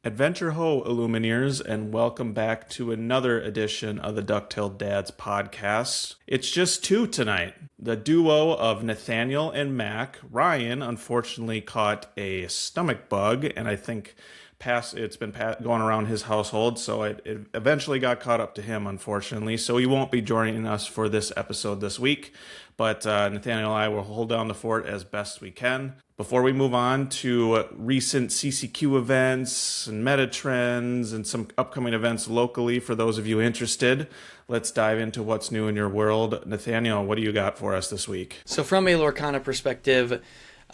Adventure Ho, Illumineers, and welcome back to another edition of the Ducktail Dads podcast. It's just two tonight. The duo of Nathaniel and Mack. Ryan unfortunately caught a stomach bug, and I think it's been going around his household, so it eventually got caught up to him, unfortunately. So he won't be joining us for this episode this week, but Nathaniel and I will hold down the fort as best we can. Before we move on to recent CCQ events and meta trends and some upcoming events locally for those of you interested, let's dive into what's new in your world. Nathaniel, what do you got for us this week? So from a Lorcana perspective,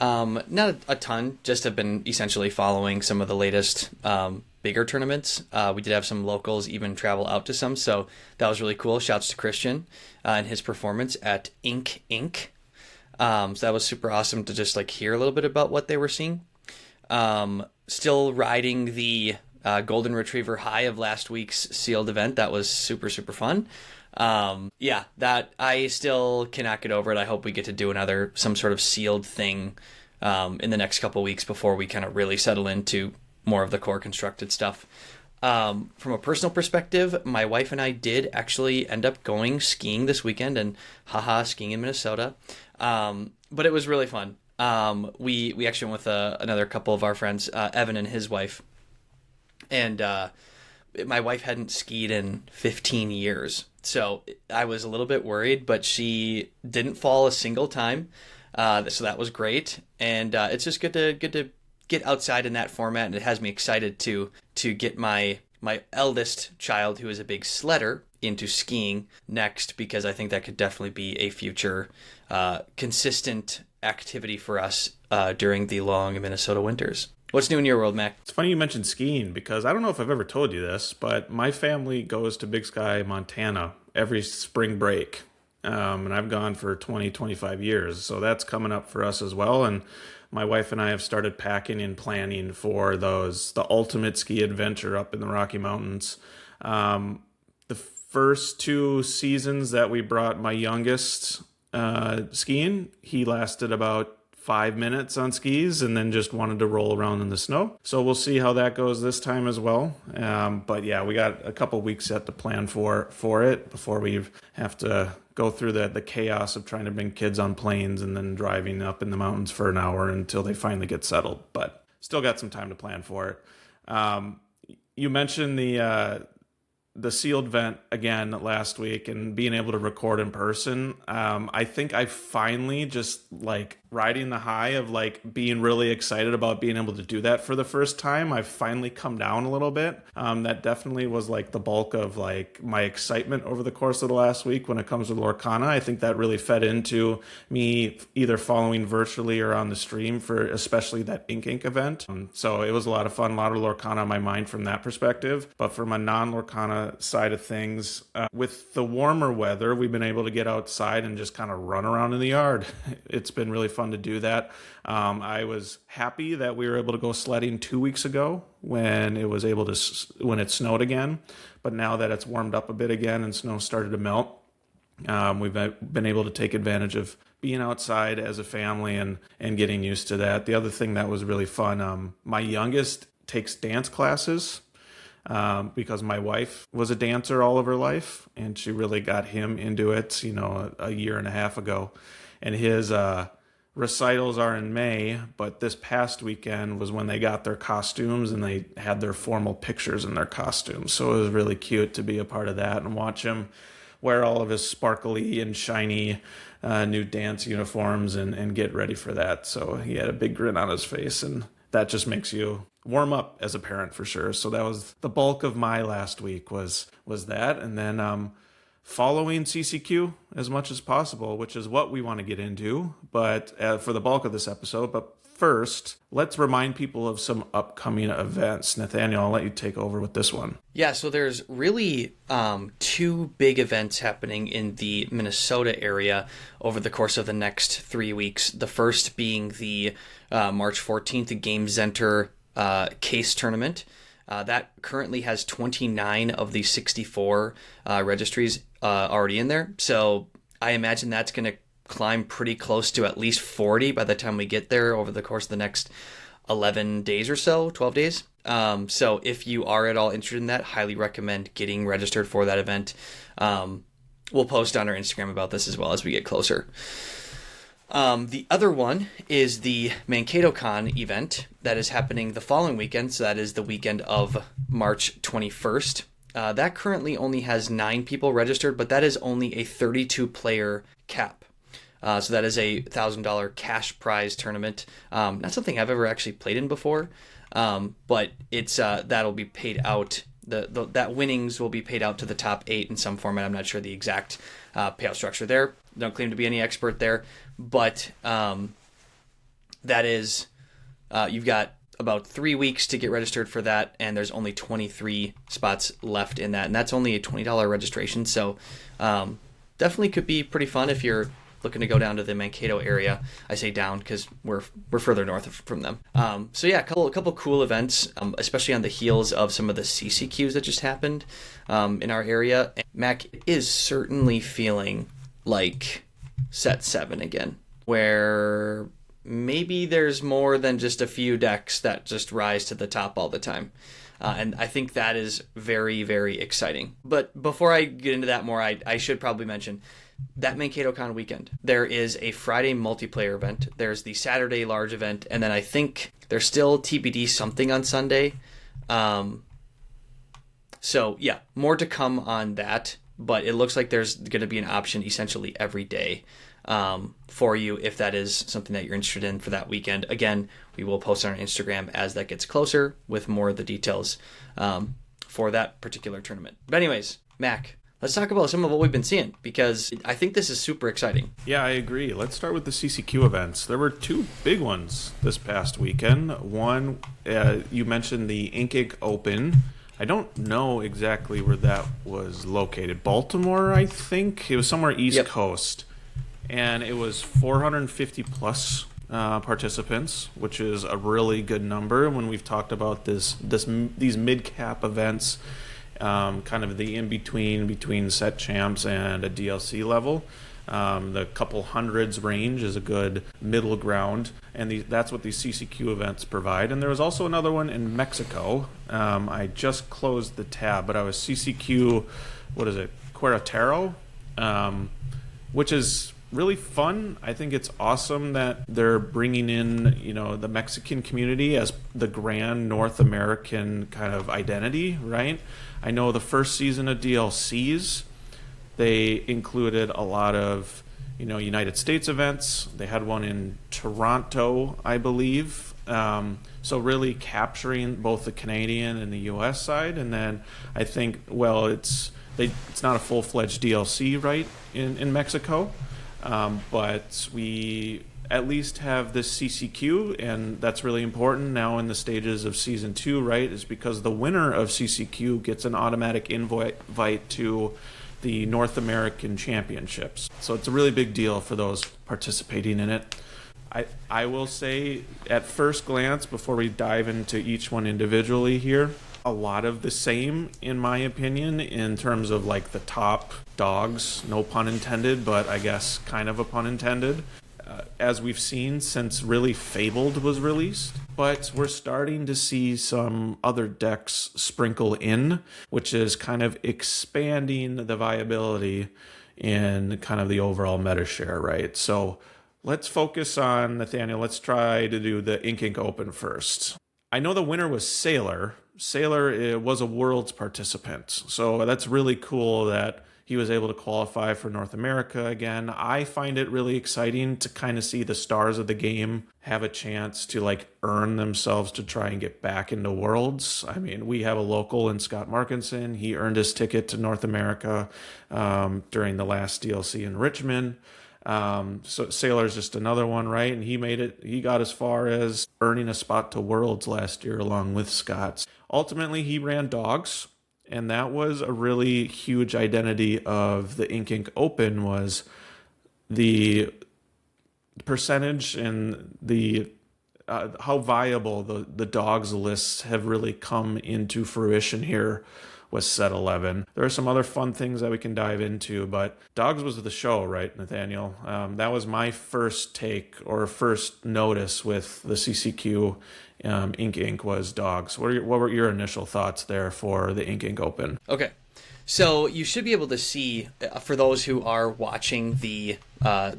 not a ton, just have been essentially following some of the latest bigger tournaments. We did have some locals even travel out to some, so that was really cool. Shouts to Christian and his performance at Inc. So that was super awesome to just hear a little bit about what they were seeing. Still riding the Golden Retriever high of last week's sealed event. That was super, super fun. That I still cannot get over it. I hope we get to do some sort of sealed thing in the next couple weeks before we kind of really settle into more of the core constructed stuff. From a personal perspective, my wife and I did actually end up going skiing this weekend, and skiing in Minnesota. But it was really fun. We actually went with another couple of our friends, Evan and his wife. And my wife hadn't skied in 15 years. So I was a little bit worried, but she didn't fall a single time. So that was great. And it's just good to get outside in that format. And it has me excited to get my eldest child, who is a big sledder, into skiing next, because I think that could definitely be a future consistent activity for us during the long Minnesota winters. What's new in your world, Mac? It's funny you mentioned skiing, because I don't know if I've ever told you this, but my family goes to Big Sky, Montana every spring break. And I've gone for 25 years. So that's coming up for us as well. And my wife and I have started packing and planning for the ultimate ski adventure up in the Rocky Mountains. The first 2 seasons that we brought my youngest skiing, he lasted about 5 minutes on skis and then just wanted to roll around in the snow. So we'll see how that goes this time as well. But yeah, we got a couple weeks yet to plan for it before we have to go through the chaos of trying to bring kids on planes and then driving up in the mountains for an hour until they finally get settled. But still got some time to plan for it. You mentioned the sealed vent again last week and being able to record in person. I think I finally just riding the high of being really excited about being able to do that for the first time. I've finally come down a little bit. That definitely was the bulk of my excitement over the course of the last week when it comes to Lorcana. I think that really fed into me either following virtually or on the stream for especially that Ink event. So it was a lot of fun, a lot of Lorcana on my mind from that perspective. But from a non-Lorcana side of things, with the warmer weather, we've been able to get outside and just kind of run around in the yard. It's been really fun to do that. I was happy that we were able to go sledding 2 weeks ago when it snowed again. But now that it's warmed up a bit again and snow started to melt, we've been able to take advantage of being outside as a family and getting used to that. The other thing that was really fun, my youngest takes dance classes. Because my wife was a dancer all of her life, and she really got him into it, a year and a half ago. And his recitals are in May, but this past weekend was when they got their costumes and they had their formal pictures in their costumes. So it was really cute to be a part of that and watch him wear all of his sparkly and shiny new dance uniforms and get ready for that. So he had a big grin on his face, and that just makes you warm up as a parent for sure. So that was the bulk of my last week was that. And then following CCQ as much as possible, which is what we want to get into, but for the bulk of this episode. But first, let's remind people of some upcoming events. Nathaniel, I'll let you take over with this one. Yeah, so there's really 2 big events happening in the Minnesota area over the course of the next 3 weeks. The first being the March 14th Game Center case tournament. That currently has 29 of the 64 registries already in there. So I imagine that's going to climb pretty close to at least 40 by the time we get there over the course of the next 11 days or so, 12 days. So if you are at all interested in that, highly recommend getting registered for that event. We'll post on our Instagram about this as well as we get closer. The other one is the Mankato Con event that is happening the following weekend. So that is the weekend of March 21st. That currently only has 9 people registered, but that is only a 32-player cap. So that is a $1,000 cash prize tournament. Not something I've ever actually played in before, but it's that'll be paid out. That winnings will be paid out to the top 8 in some format. I'm not sure the exact payout structure there. Don't claim to be any expert there, but that is you've got about 3 weeks to get registered for that, and there's only 23 spots left in that, and that's only a $20 registration. So definitely could be pretty fun if you're looking to go down to the Mankato area. I say down because we're further north from them. So yeah, a couple cool events, especially on the heels of some of the CCQs that just happened in our area. And Mac is certainly feeling like set 7 again, where maybe there's more than just a few decks that just rise to the top all the time. And I think that is very, very exciting. But before I get into that more, I should probably mention that Mankato Con weekend. There is a Friday multiplayer event. There's the Saturday large event. And then I think there's still TBD something on Sunday. So yeah, more to come on that. But it looks like there's going to be an option essentially every day for you if that is something that you're interested in for that weekend. Again, we will post on our Instagram as that gets closer with more of the details for that particular tournament. But anyways, Mac, let's talk about some of what we've been seeing, because I think this is super exciting. Yeah, I agree. Let's start with the CCQ events. There were 2 big ones this past weekend. One, you mentioned the Ink Open. I don't know exactly where that was located. Baltimore, I think. It was somewhere East Coast. And it was 450 plus participants, which is a really good number when we've talked about these mid-cap events, kind of the in-between set champs and a DLC level. The couple hundreds range is a good middle ground, and that's what these CCQ events provide. And there was also another one in Mexico. I just closed the tab, but I was CCQ, Querétaro, which is really fun. I think it's awesome that they're bringing in, the Mexican community as the grand North American kind of identity, right? I know the first season of DLCs, they included a lot of, United States events. They had one in Toronto, I believe. So really capturing both the Canadian and the U.S. side. And then I think, it's not a full-fledged DLC, right, in Mexico. But we at least have this CCQ, and that's really important now in the stages of Season 2, right, is because the winner of CCQ gets an automatic invite to the North American Championships. So it's a really big deal for those participating in it. I will say, at first glance, before we dive into each one individually here, a lot of the same, in my opinion, in terms of like the top dogs, no pun intended, but I guess kind of a pun intended, as we've seen since really Fabled was released. But we're starting to see some other decks sprinkle in, which is kind of expanding the viability in kind of the overall meta share, right? So let's focus on, Nathaniel, let's try to do the Ink Open first. I know the winner was Sailor. Sailor was a Worlds participant, so that's really cool that he was able to qualify for North America again. I find it really exciting to kind of see the stars of the game have a chance to earn themselves to try and get back into Worlds. I mean, we have a local in Scott Markinson. He earned his ticket to North America during the last DLC in Richmond. So Sailor's just another one, right? And he got as far as earning a spot to Worlds last year along with Scott's. Ultimately, he ran Dogs, and that was a really huge identity of the Ink Open, was the percentage and the how viable the Dogs lists have really come into fruition here with set 11. There are some other fun things that we can dive into, but Dogs was the show, right, Nathaniel? That was my first take or first notice with the CCQ, Ink Ink was dogs. What were your initial thoughts there for the Ink Ink Open? Okay. So you should be able to see, for those who are watching the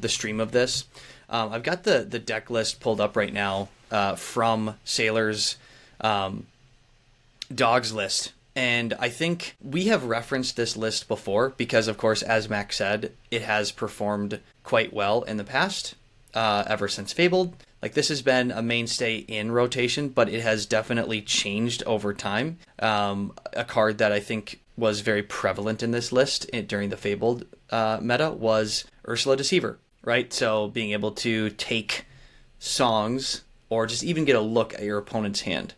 stream of this, I've got the deck list pulled up right now from Sailor's dogs list. And I think we have referenced this list before because, of course, as Mac said, it has performed quite well in the past, ever since Fabled. Like, this has been a mainstay in rotation, but it has definitely changed over time. A card that I think was very prevalent in this list during the Fabled meta was Ursula Deceiver, right? So being able to take songs or just even get a look at your opponent's hand.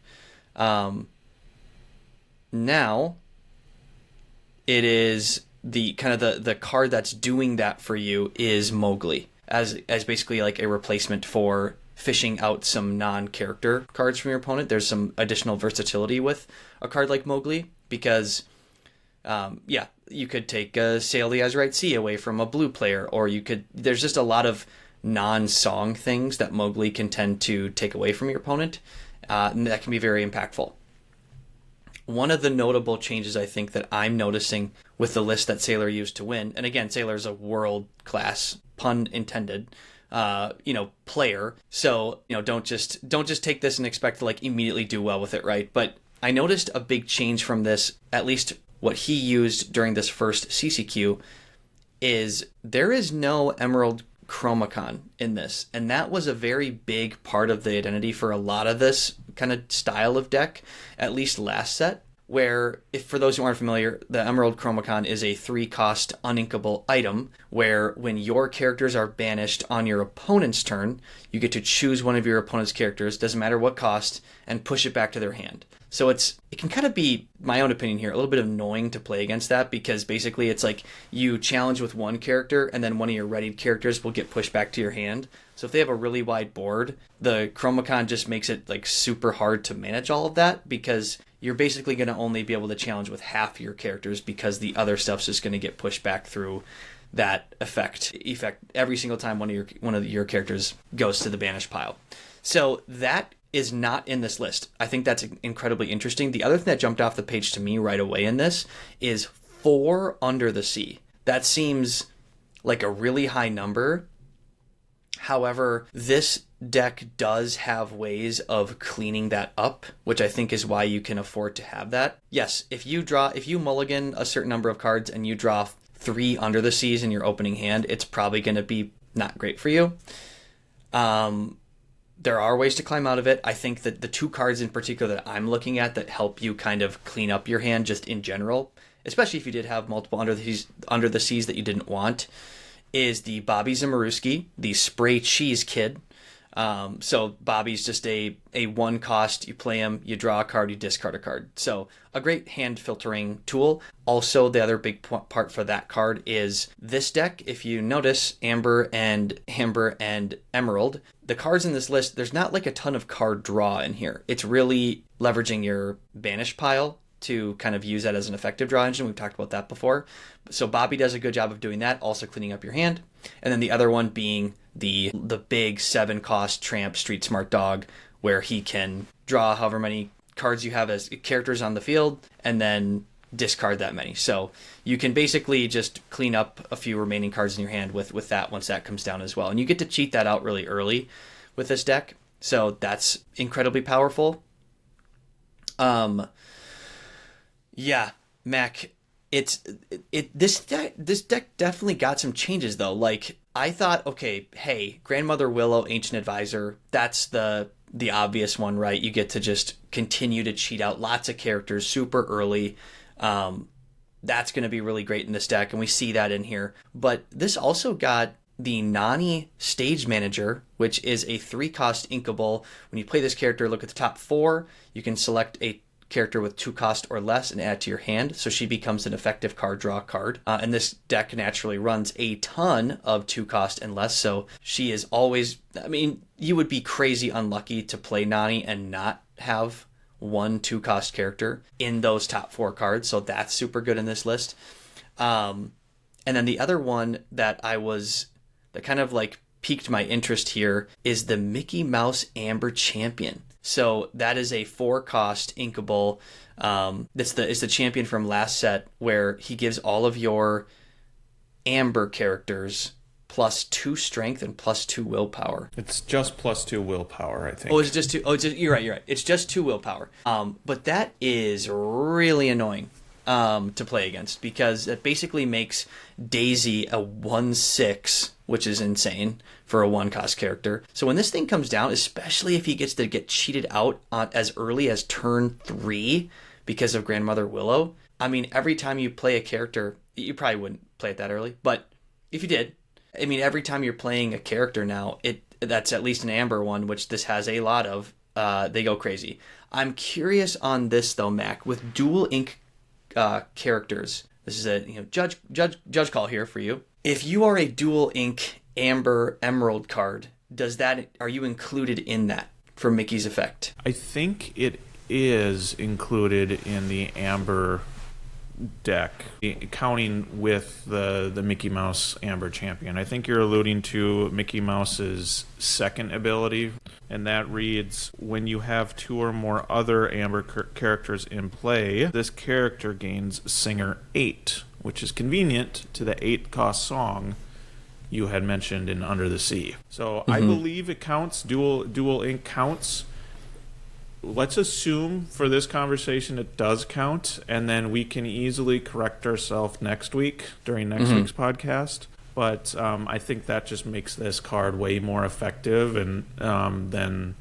Now, it is the kind of the card that's doing that for you is Mowgli, as basically like a replacement for fishing out some non-character cards from your opponent. There's some additional versatility with a card like Mowgli because, you could take Sail the Azurite Sea away from a blue player, or there's just a lot of non-song things that Mowgli can tend to take away from your opponent, and that can be very impactful. One of the notable changes I think that I'm noticing with the list that Sailor used to win, and again, Sailor's a world-class, pun intended, player. So, don't just take this and expect to like immediately do well with it, right? But I noticed a big change from this, at least what he used during this first CCQ, is there is no Emerald Chromacon in this. And that was a very big part of the identity for a lot of this kind of style of deck, at least last set, where, if for those who aren't familiar, the Emerald Chromacon is a 3-cost uninkable item where when your characters are banished on your opponent's turn, you get to choose one of your opponent's characters, doesn't matter what cost, and push it back to their hand. So it can kind of be, my own opinion here, a little bit annoying to play against that, because basically it's like you challenge with one character and then one of your readied characters will get pushed back to your hand. So if they have a really wide board, the Chromacon just makes it like super hard to manage all of that, because you're basically going to only be able to challenge with half your characters because the other stuff's just going to get pushed back through that effect every single time one of your characters goes to the banished pile. So that is not in this list. I think that's incredibly interesting. The other thing that jumped off the page to me right away in this is 4 Under the Sea. That seems like a really high number. However, this deck does have ways of cleaning that up, which I think is why you can afford to have that. Yes, if you mulligan a certain number of cards and you draw 3 Under the Seas in your opening hand, it's probably going to be not great for you. There are ways to climb out of it. I think that the 2 cards in particular that I'm looking at that help you kind of clean up your hand just in general, especially if you did have multiple Under the Seas that you didn't want, is the Bobby Zimmerowski, the Spray Cheese Kid. So Bobby's just a 1-cost, you play him, you draw a card, you discard a card. So a great hand filtering tool. Also, the other big part for that card is this deck. If you notice, Amber and Emerald, the cards in this list, there's not like a ton of card draw in here. It's really leveraging your banish pile to kind of use that as an effective draw engine. We've talked about that before. So Bobby does a good job of doing that, also cleaning up your hand. And then the other one being the big 7-cost tramp Street Smart Dog, where he can draw however many cards you have as characters on the field and then discard that many. So you can basically just clean up a few remaining cards in your hand with that once that comes down as well. And you get to cheat that out really early with this deck. So that's incredibly powerful. Yeah, Mac, this deck definitely got some changes though. Like, I thought, okay, hey, Grandmother Willow, Ancient Advisor, that's the obvious one, right? You get to just continue to cheat out lots of characters super early. That's going to be really great in this deck, and we see that in here. But this also got the Nani Stage Manager, which is a 3-cost inkable. When you play this character, look at the top 4. You can select a character with 2 cost or less and add to your hand, so she becomes an effective card draw card. And this deck naturally runs a ton of 2 cost and less, so she is always, I mean, you would be crazy unlucky to play Nani and not have 1 2-cost character in those top 4 cards, so that's super good in this list. And then the other one that kind of like piqued my interest here is the Mickey Mouse Amber Champion. So that is a 4-cost inkable. It's the champion from last set where he gives all of your amber characters +2 strength and +2 willpower. It's just +2 willpower, I think. Oh, is it just 2? Oh, you're right. It's just 2 willpower. But that is really annoying to play against, because it basically makes Daisy a 1/6, which is insane for a 1-cost character. So when this thing comes down, especially if he gets to get cheated out as early as turn 3 because of Grandmother Willow, I mean, every time you play a character, you probably wouldn't play it that early, but if you did, I mean, every time you're playing a character now, that's at least an amber one, which this has a lot of, they go crazy. I'm curious on this though, Mac, with dual ink characters. This is a judge call here for you. If you are a dual ink amber emerald card, are you included in that for Mickey's effect? I think it is included in the amber deck, counting with the Mickey Mouse Amber Champion. I think you're alluding to Mickey Mouse's second ability, and that reads, when you have 2 or more other Amber characters in play, this character gains Singer 8, which is convenient to the 8-cost song you had mentioned in Under the Sea. So I believe it counts. Dual ink counts. Let's assume for this conversation it does count, and then we can easily correct ourselves next week during next week's podcast. But I think that just makes this card way more effective, and than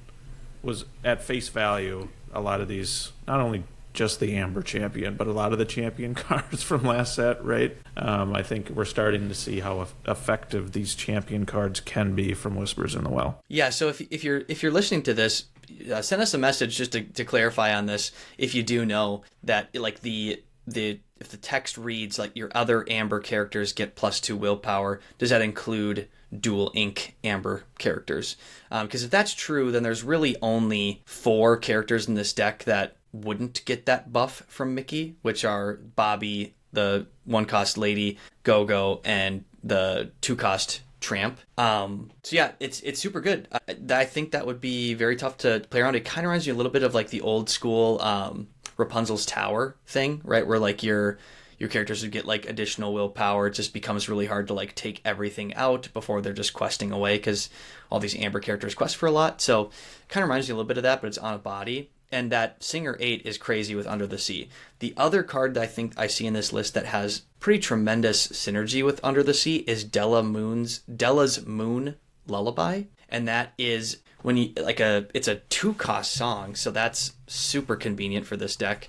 was at face value. A lot of these, not only just the Amber Champion, but a lot of the champion cards from last set, right? I think we're starting to see how effective these champion cards can be from Whispers in the Well. Yeah, so if you're listening to this, send us a message just to clarify on this. If you do know that, like, if the text reads like your other amber characters get +2 willpower, does that include dual ink amber characters? Because if that's true, then there's really only 4 characters in this deck that wouldn't get that buff from Mickey, which are Bobby, the 1-cost lady, Go-Go, and the 2-cost Tramp. So yeah, it's super good. I think that would be very tough to play around. It kind of reminds you a little bit of like the old school Rapunzel's Tower thing, right? Where like your characters would get like additional willpower. It just becomes really hard to like take everything out before they're just questing away, because all these amber characters quest for a lot. So it kind of reminds you a little bit of that, but it's on a body. And that Singer 8 is crazy with Under the Sea. The other card that I think I see in this list that has pretty tremendous synergy with Under the Sea is Della's Moon Lullaby. And that is when you it's a 2-cost song, so that's super convenient for this deck.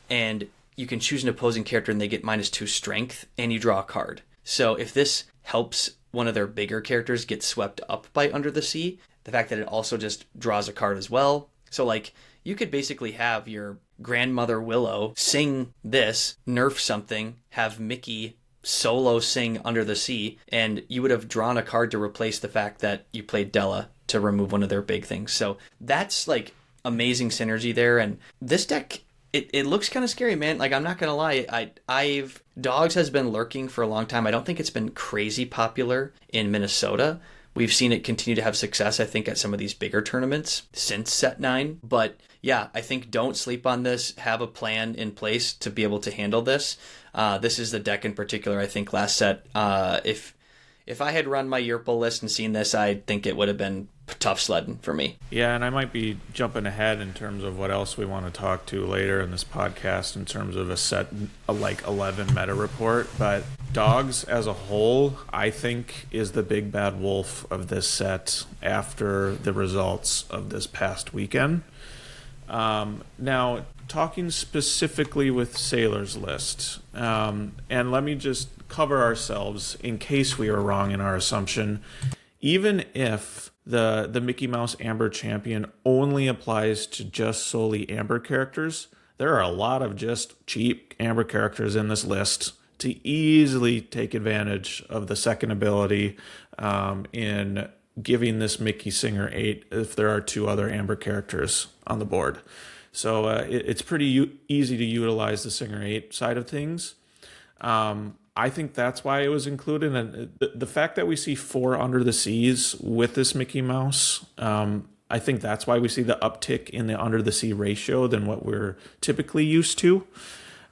And you can choose an opposing character and they get -2 strength, and you draw a card. So if this helps one of their bigger characters get swept up by Under the Sea, the fact that it also just draws a card as well. So like, you could basically have your Grandmother Willow sing this, nerf something, have Mickey solo sing Under the Sea, and you would have drawn a card to replace the fact that you played Della to remove one of their big things. So that's like amazing synergy there. And this deck, it looks kind of scary, man. Like, I'm not gonna lie, Dogs has been lurking for a long time. I don't think it's been crazy popular in Minnesota. We've seen it continue to have success, I think, at some of these bigger tournaments since set 9. But yeah, I think don't sleep on this. Have a plan in place to be able to handle this. This is the deck in particular, I think, last set. If I had run my Yerple list and seen this, I think it would have been tough sledding for me. Yeah, and I might be jumping ahead in terms of what else we want to talk to later in this podcast in terms of a set like 11 meta report. But Dogs as a whole, I think, is the big bad wolf of this set after the results of this past weekend. Now, talking specifically with Sailor's List, and let me just cover ourselves in case we were wrong in our assumption. Even if the Mickey Mouse Amber Champion only applies to just solely Amber characters, there are a lot of just cheap Amber characters in this list to easily take advantage of the second ability in giving this Mickey Singer 8 if there are 2 other Amber characters on the board. So it's pretty easy to utilize the Singer 8 side of things. I think that's why it was included. And the fact that we see 4 Under the Seas with this Mickey Mouse, I think that's why we see the uptick in the under the sea ratio than what we're typically used to.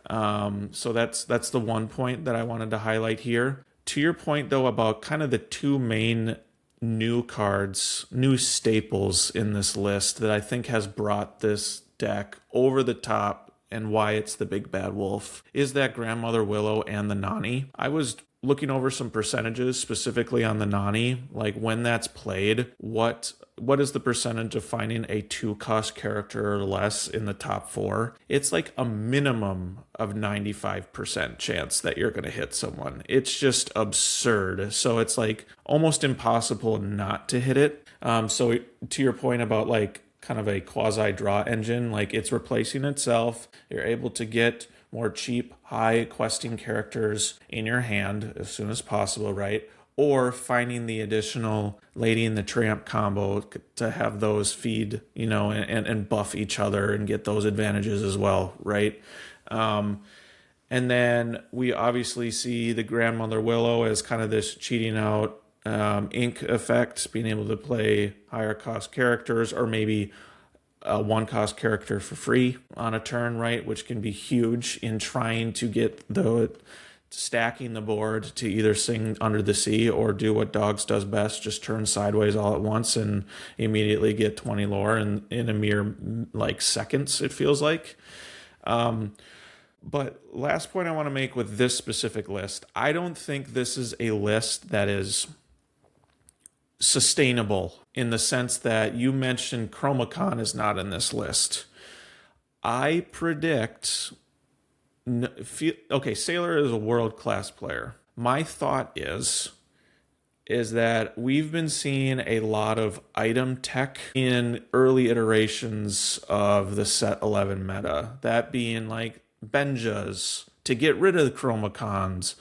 So that's the one point that I wanted to highlight here. To your point, though, about kind of the two main new cards, new staples in this list that I think has brought this deck over the top and why it's the big bad wolf, is that Grandmother Willow and the Nani. I was looking over some percentages specifically on the Nani, like when that's played, what is the percentage of finding a 2-cost character or less in the top 4? It's like a minimum of 95% chance that you're going to hit someone. It's just absurd. So it's like almost impossible not to hit it. So to your point about like kind of a quasi draw engine, like it's replacing itself. You're able to get more cheap, high questing characters in your hand as soon as possible, right? Or finding the additional Lady and the Tramp combo to have those feed, and buff each other and get those advantages as well, right? And then we obviously see the Grandmother Willow as kind of this cheating out ink effect, being able to play higher cost characters or maybe a 1-cost character for free on a turn, right? Which can be huge in trying to get stacking the board to either sing Under the Sea or do what Dogs does best, just turn sideways all at once and immediately get 20 lore in a mere like seconds, it feels like. But last point I want to make with this specific list, I don't think this is a list that is sustainable in the sense that you mentioned Chromacon is not in this list. I predict... Okay, Sailor is a world-class player. My thought is that we've been seeing a lot of item tech in early iterations of the set 11 meta. That being like Benjas to get rid of the Chromacons,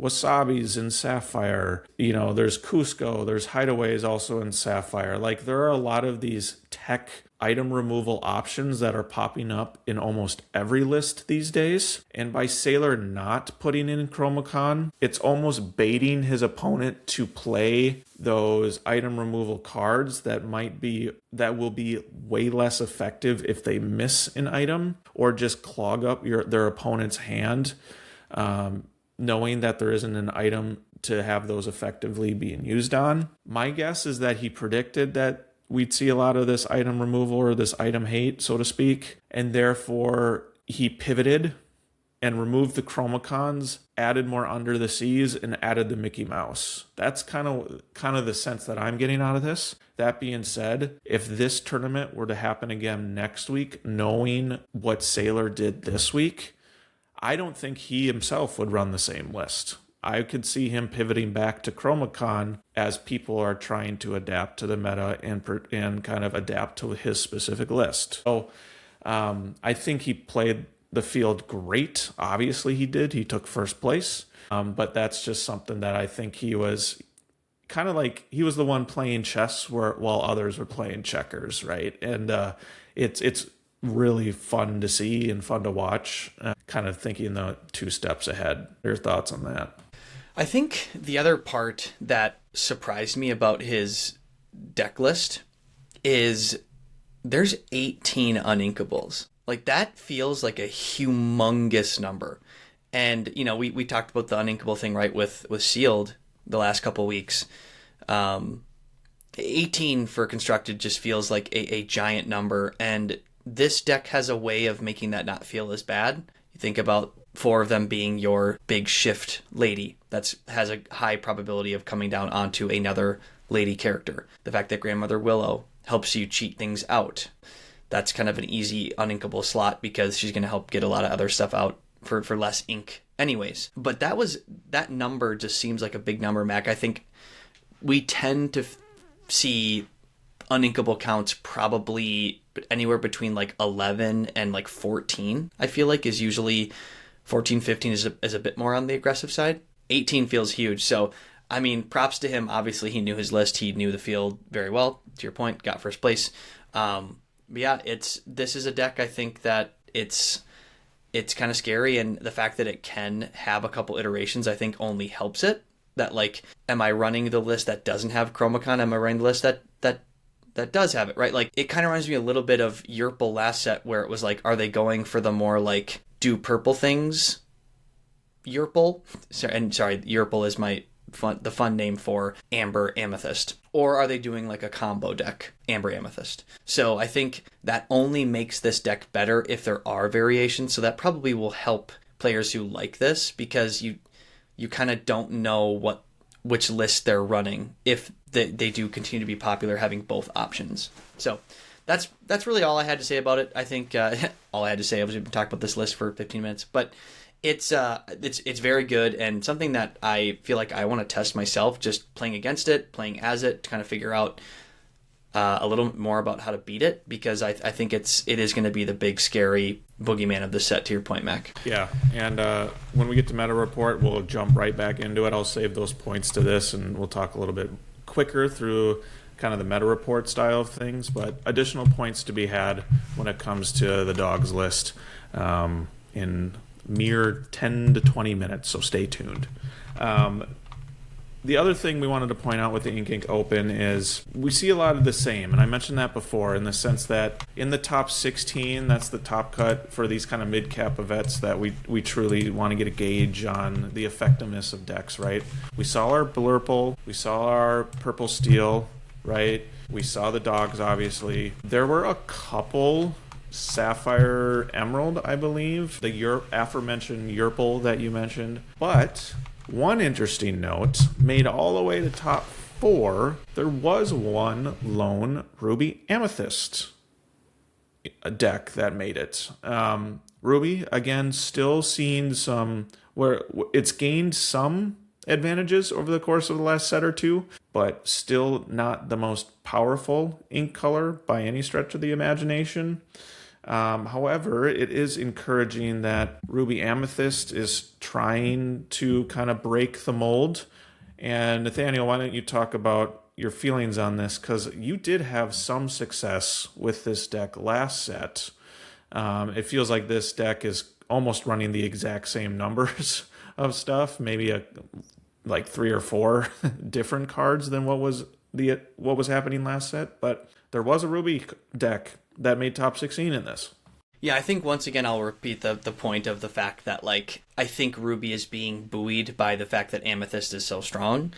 Wasabis in Sapphire. There's Cusco, there's Hideaways also in Sapphire. Like there are a lot of these tech item removal options that are popping up in almost every list these days. And by Sailor not putting in Chromacon, it's almost baiting his opponent to play those item removal cards that will be way less effective if they miss an item or just clog up their opponent's hand, knowing that there isn't an item to have those effectively being used on. My guess is that he predicted that we'd see a lot of this item removal or this item hate, so to speak, and therefore he pivoted and removed the Chromacons, added more Under the Seas, and added the Mickey Mouse. That's kind of the sense that I'm getting out of this. That being said, if this tournament were to happen again next week, knowing what Sailor did this week, I don't think he himself would run the same list. I could see him pivoting back to Chromacon as people are trying to adapt to the meta and kind of adapt to his specific list. So I think he played the field great. Obviously he did. He took first place. But that's just something that I think he was kind of like, he was the one playing chess while others were playing checkers, right? And it's really fun to see and fun to watch, kind of thinking the 2 steps ahead. Your thoughts on that? I think the other part that surprised me about his deck list is there's 18 uninkables. Like that feels like a humongous number. And, we talked about the uninkable thing, right, with Sealed the last couple weeks. 18 for Constructed just feels like a giant number. And this deck has a way of making that not feel as bad. You think about 4 of them being your big shift lady that has a high probability of coming down onto another lady character. The fact that Grandmother Willow helps you cheat things out. That's kind of an easy uninkable slot because she's going to help get a lot of other stuff out for less ink anyways. But that number just seems like a big number, Mac. I think we tend to see uninkable counts probably anywhere between like 11 and like 14. I feel like is usually 14, 15 is a bit more on the aggressive side. 18 feels huge. So, I mean, props to him. Obviously, he knew his list. He knew the field very well. To your point, got first place. But yeah, this is a deck I think that it's kind of scary. And the fact that it can have a couple iterations, I think only helps it. That like, am I running the list that doesn't have Chromacon? Am I running the list that that does have it, right? Like, it kind of reminds me a little bit of Yurple last set, where it was like, are they going for the more like do purple things Yurple? Sorry, Yurple is the fun name for Amber Amethyst. Or are they doing like a combo deck, Amber Amethyst? So I think that only makes this deck better if there are variations. So that probably will help players who like this, because you kind of don't know which list they're running if they do continue to be popular, having both options. So that's really all I had to say about it. I think all I had to say was we've been talking about this list for 15 minutes, but it's very good, and something that I feel like I want to test myself, just playing against it, playing as it, to kind of figure out a little more about how to beat it, because I think it is going to be the big scary boogeyman of the set, to your point, Mac. Yeah, and when we get to meta report, we'll jump right back into it. I'll save those points to this, and we'll talk a little bit quicker through kind of the meta report style of things, but additional points to be had when it comes to the dogs list in mere 10 to 20 minutes, so stay tuned. The other thing we wanted to point out with the Ink Open is we see a lot of the same, and I mentioned that before, in the sense that in the top 16, that's the top cut for these kind of mid-cap events that we truly want to get a gauge on the effectiveness of decks, right? We saw our Blurple, we saw our Purple Steel, right? We saw the dogs, obviously. There were a couple Sapphire Emerald, I believe, the aforementioned Yurple that you mentioned. But one interesting note, made all the way to top 4, there was one lone Ruby Amethyst deck that made it. Ruby, again, still seeing some, where it's gained some advantages over the course of the last set or two, but still not the most powerful ink color by any stretch of the imagination. However, it is encouraging that Ruby Amethyst is trying to kind of break the mold. And Nathaniel, why don't you talk about your feelings on this? Because you did have some success with this deck last set. It feels like this deck is almost running the exact same numbers of stuff, maybe like 3 or 4 different cards than what was happening last set. But there was a Ruby deck that made top 16 in this. Yeah, I think once again I'll repeat the point of the fact that, like, I think Ruby is being buoyed by the fact that Amethyst is so strong.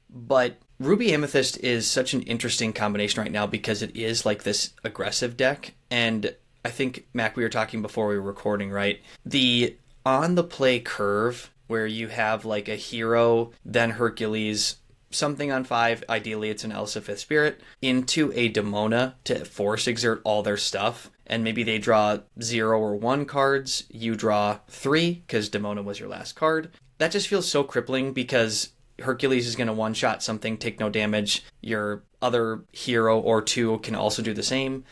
But Ruby Amethyst is such an interesting combination right now because it is like this aggressive deck. And I think, Mac, we were talking before we were recording, right? The on the play curve where you have like a hero, then Hercules, something on 5, ideally it's an Elsa 5th Spirit, into a Demona to force exert all their stuff. And maybe they draw 0 or 1 cards, you draw 3 because Demona was your last card. That just feels so crippling because Hercules is going to one-shot something, take no damage. Your other hero or 2 can also do the same.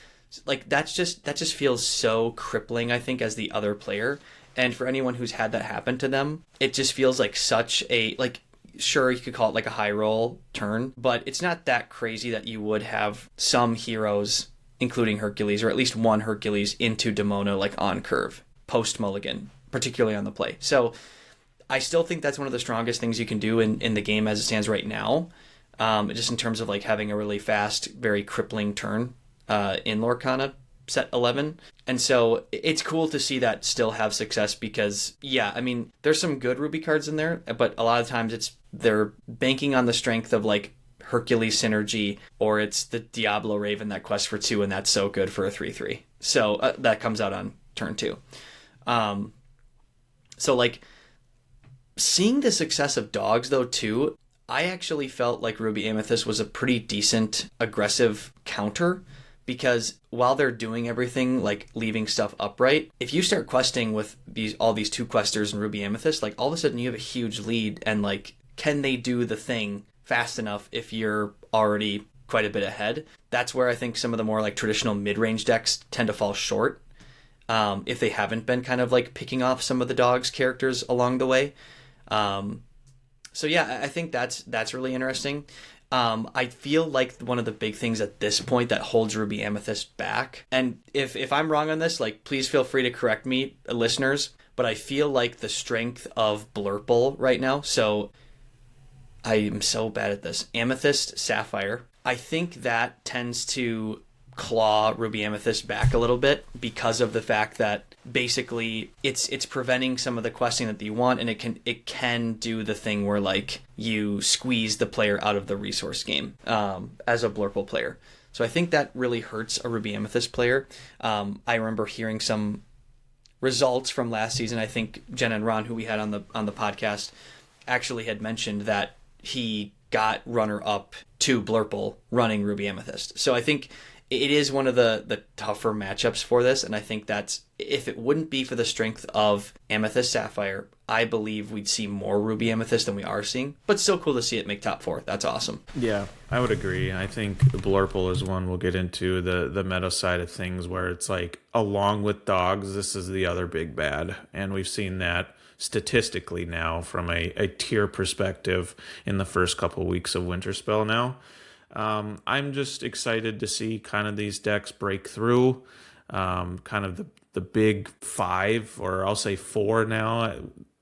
Like, that just feels so crippling, I think, as the other player. And for anyone who's had that happen to them, it just feels like such a, like, sure, you could call it like a high roll turn, but it's not that crazy that you would have some heroes, including Hercules, or at least one Hercules, into Demona, like on curve, post mulligan, particularly on the play. So I still think that's one of the strongest things you can do in the game as it stands right now, just in terms of like having a really fast, very crippling turn in Lorcana set 11. And so it's cool to see that still have success because, yeah, I mean, there's some good Ruby cards in there, but a lot of times they're banking on the strength of like Hercules synergy, or it's the Diablo Raven that quests for 2, and that's so good for a 3/3. So that comes out on turn 2. So like seeing the success of dogs though too, I actually felt like Ruby Amethyst was a pretty decent aggressive counter. Because while they're doing everything, like leaving stuff upright, if you start questing with all these 2 questers in Ruby Amethyst, like all of a sudden you have a huge lead, and like, can they do the thing fast enough if you're already quite a bit ahead? That's where I think some of the more like traditional mid-range decks tend to fall short, if they haven't been kind of like picking off some of the dogs' characters along the way. So yeah, I think that's really interesting. I feel like one of the big things at this point that holds Ruby Amethyst back, and if I'm wrong on this, like, please feel free to correct me, listeners, but I feel like the strength of Blurple right now, so I am so bad at this. Amethyst, Sapphire, I think that tends to claw Ruby Amethyst back a little bit because of the fact that basically it's preventing some of the questing that you want, and it can do the thing where like you squeeze the player out of the resource game as a Blurple player. So I think that really hurts a Ruby Amethyst player. I remember hearing some results from last season. I think Jen and Ron, who we had on the podcast, actually had mentioned that he got runner up to Blurple running Ruby Amethyst. So I think it is one of the tougher matchups for this, and I think that's, if it wouldn't be for the strength of Amethyst Sapphire, I believe we'd see more Ruby Amethyst than we are seeing. But still cool to see it make top 4. That's awesome. Yeah, I would agree. I think Blurple is one we'll get into, the meta side of things, where it's like, along with dogs, this is the other big bad. And we've seen that statistically now from a tier perspective in the first couple weeks of Winterspell now. I'm just excited to see kind of these decks break through, kind of the big 5, or I'll say 4 now.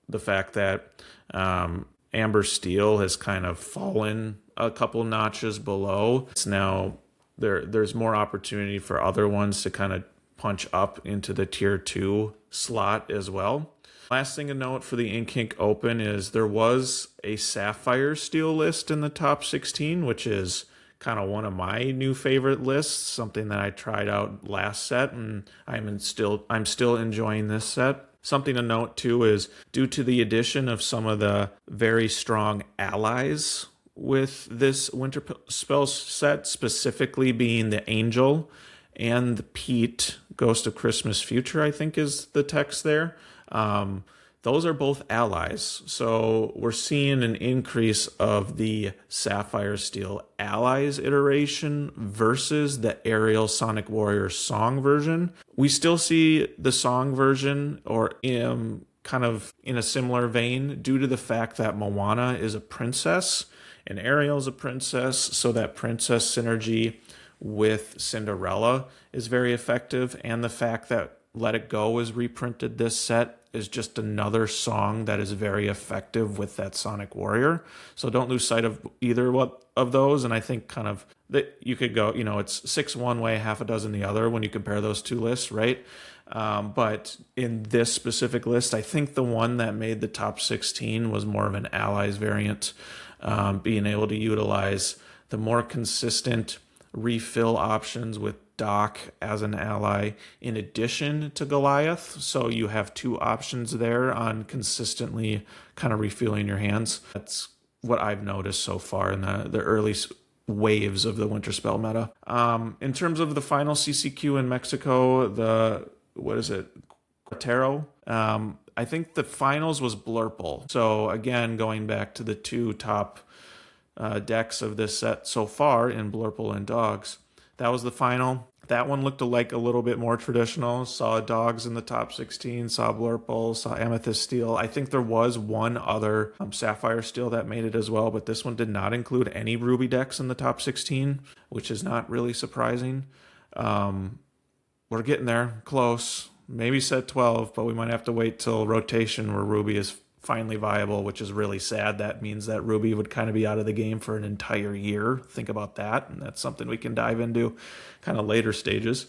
The fact that Amber Steel has kind of fallen a couple notches below. It's now there's more opportunity for other ones to kind of punch up into the tier 2 slot as well. Last thing to note for the Ink Open is there was a Sapphire Steel list in the top 16, which is kind of one of my new favorite lists, something that I tried out last set, and I'm still enjoying this set. Something to note too is, due to the addition of some of the very strong allies with this Winterspell set, specifically being the Angel and the Pete, Ghost of Christmas Future, I think is the text there. Those are both allies. So we're seeing an increase of the Sapphire Steel allies iteration versus the Aerial Sonic Warrior song version. We still see the song version, or kind of in a similar vein, due to the fact that Moana is a princess and Ariel's a princess. So that princess synergy with Cinderella is very effective. And the fact that Let It Go is reprinted this set is just another song that is very effective with that Sonic Warrior. So don't lose sight of either of those. And I think kind of that you could go, it's 6 one way, half a dozen the other when you compare those two lists, right? But in this specific list, I think the one that made the top 16 was more of an allies variant, being able to utilize the more consistent refill options with Doc as an ally in addition to Goliath. So you have 2 options there on consistently kind of refueling your hands. That's what I've noticed so far in the early waves of the Winterspell meta. In terms of the final CCQ in Mexico, Quatero? I think the finals was Blurple. So again, going back to the 2 top decks of this set so far in Blurple and Dogs, that was the final. That one looked like a little bit more traditional. Saw Dogs in the top 16, saw Blurple, saw Amethyst Steel. I think there was one other Sapphire Steel that made it as well, but this one did not include any Ruby decks in the top 16, which is not really surprising. We're getting there, close. Maybe set 12, but we might have to wait till rotation where Ruby is finally viable, which is really sad. That means that Ruby would kind of be out of the game for an entire year. Think about that, and that's something we can dive into kind of later stages.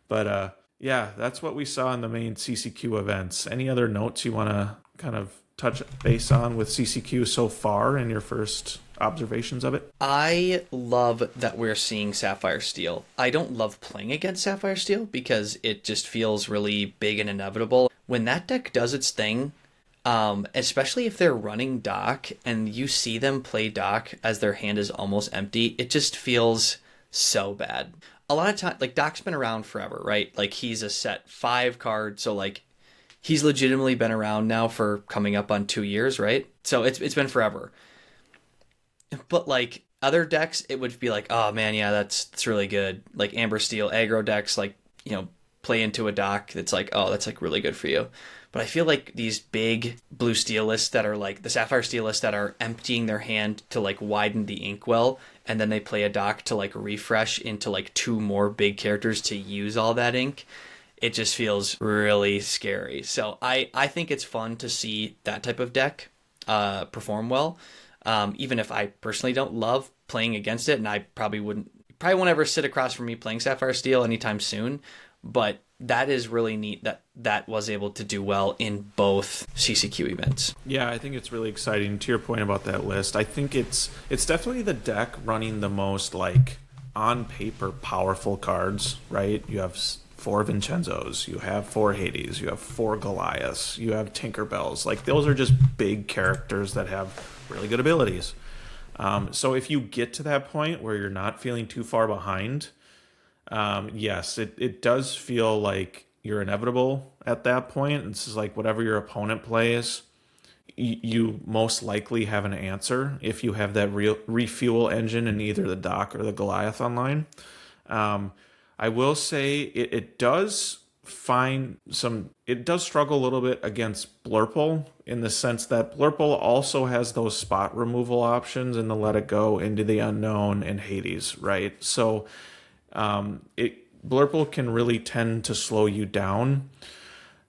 But yeah, that's what we saw in the main CCQ events. Any other notes you want to kind of touch base on with CCQ so far in your first observations of it? I love that we're seeing Sapphire Steel. I don't love playing against Sapphire Steel because it just feels really big and inevitable. When that deck does its thing, especially if they're running Doc and you see them play Doc as their hand is almost empty, it just feels so bad. A lot of time, like, Doc's been around forever, right? Like, he's a set 5 card, so like he's legitimately been around now for coming up on 2 years, right? So it's been forever. But like other decks, it would be like, oh man, yeah, that's really good. Like Amber Steel aggro decks, like, play into a Doc that's like, oh, that's like really good for you. But I feel like these big blue steel lists that are like the Sapphire Steel lists that are emptying their hand to like widen the inkwell, and then they play a Doc to like refresh into like 2 more big characters to use all that ink. It just feels really scary. So I think it's fun to see that type of deck perform well. Even if I personally don't love playing against it, and I probably won't ever sit across from me playing Sapphire Steel anytime soon. But that is really neat that was able to do well in both CCQ events. Yeah, I think it's really exciting. To your point about that list, I think it's definitely the deck running the most like on paper powerful cards, right? You have 4 Vincenzos, you have 4 Hades, you have 4 Goliaths, you have Tinkerbells. Like those are just big characters that have really good abilities. So if you get to that point where you're not feeling too far behind, yes, it does feel like you're inevitable at that point. This is like whatever your opponent plays, you most likely have an answer if you have that refuel engine in either the Doc or the Goliath online. I will say it does struggle a little bit against Blurple in the sense that Blurple also has those spot removal options in the Let It Go, Into the Unknown, and Hades, right? So Blurple can really tend to slow you down.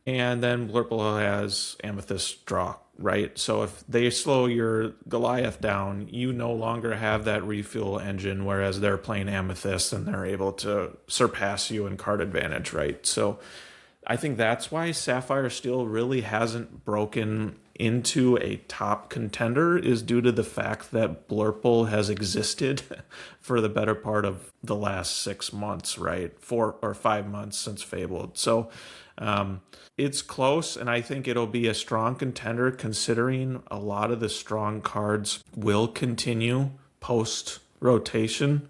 And then Blurple has Amethyst draw, right? So if they slow your Goliath down, you no longer have that refuel engine, whereas they're playing Amethyst and they're able to surpass you in card advantage, right? So I think that's why Sapphire Steel really hasn't broken into a top contender, is due to the fact that Blurple has existed for the better part of the last 6 months, right? 4 or 5 months since Fabled. So it's close, and I think it'll be a strong contender considering a lot of the strong cards will continue post rotation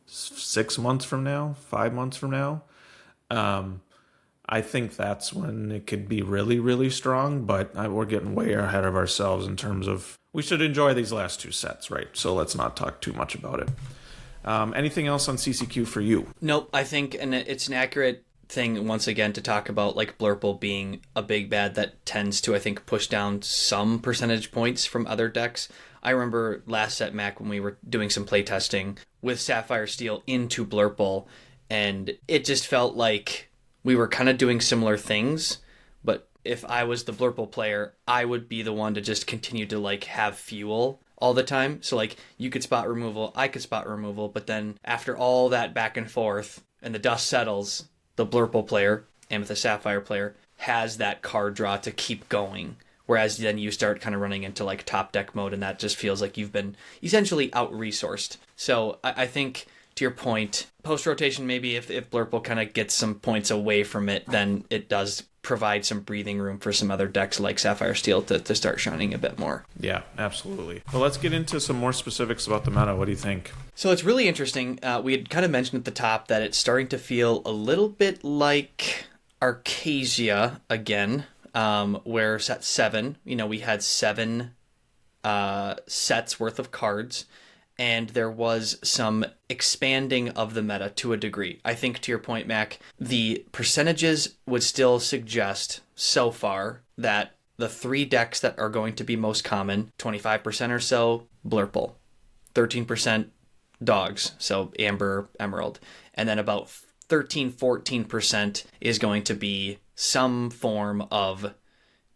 6 months from now, 5 months from now. I think that's when it could be really, really strong, but we're getting way ahead of ourselves in terms of we should enjoy these last 2 sets, right? So let's not talk too much about it. Anything else on CCQ for you? Nope, I think, and it's an accurate thing once again to talk about like Blurple being a big bad that tends to, I think, push down some percentage points from other decks. I remember last set, Mac, when we were doing some playtesting with Sapphire Steel into Blurple, and it just felt like we were kind of doing similar things, but if I was the Blurple player, I would be the one to just continue to like have fuel all the time. So like you could spot removal, I could spot removal, but then after all that back and forth and the dust settles, the Blurple player, Amethyst Sapphire player, has that card draw to keep going. Whereas then you start kind of running into like top deck mode, and that just feels like you've been essentially out-resourced. So I think, to your point, post-rotation, maybe if Blurple kind of gets some points away from it, then it does provide some breathing room for some other decks like Sapphire Steel to start shining a bit more. Yeah, absolutely. Well, let's get into some more specifics about the meta. What do you think? So it's really interesting. We had kind of mentioned at the top that it's starting to feel a little bit like Arcasia again, where set 7, we had 7 sets worth of cards, and there was some expanding of the meta to a degree. I think, to your point, Mac, the percentages would still suggest so far that the 3 decks that are going to be most common, 25% or so, Blurple, 13% Dogs, so Amber, Emerald, and then about 13-14% is going to be some form of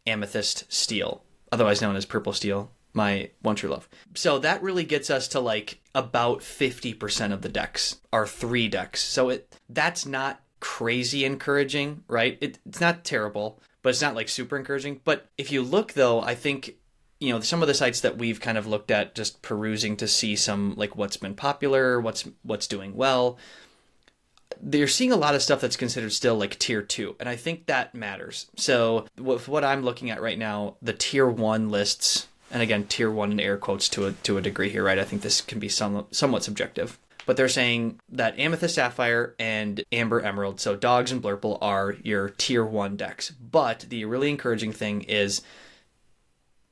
Amethyst Steel, otherwise known as Purple Steel, my one true love. So that really gets us to like about 50% of the decks are 3 decks. So that's not crazy encouraging, right? It's not terrible, but it's not like super encouraging. But if you look though, I think, some of the sites that we've kind of looked at, just perusing to see some like what's been popular, what's doing well, they're seeing a lot of stuff that's considered still like tier 2. And I think that matters. So with what I'm looking at right now, the tier 1 lists, and again, tier 1 in air quotes to a degree here, right? I think this can be somewhat subjective. But they're saying that Amethyst Sapphire and Amber Emerald, so Dogs and Blurple, are your tier 1 decks. But the really encouraging thing is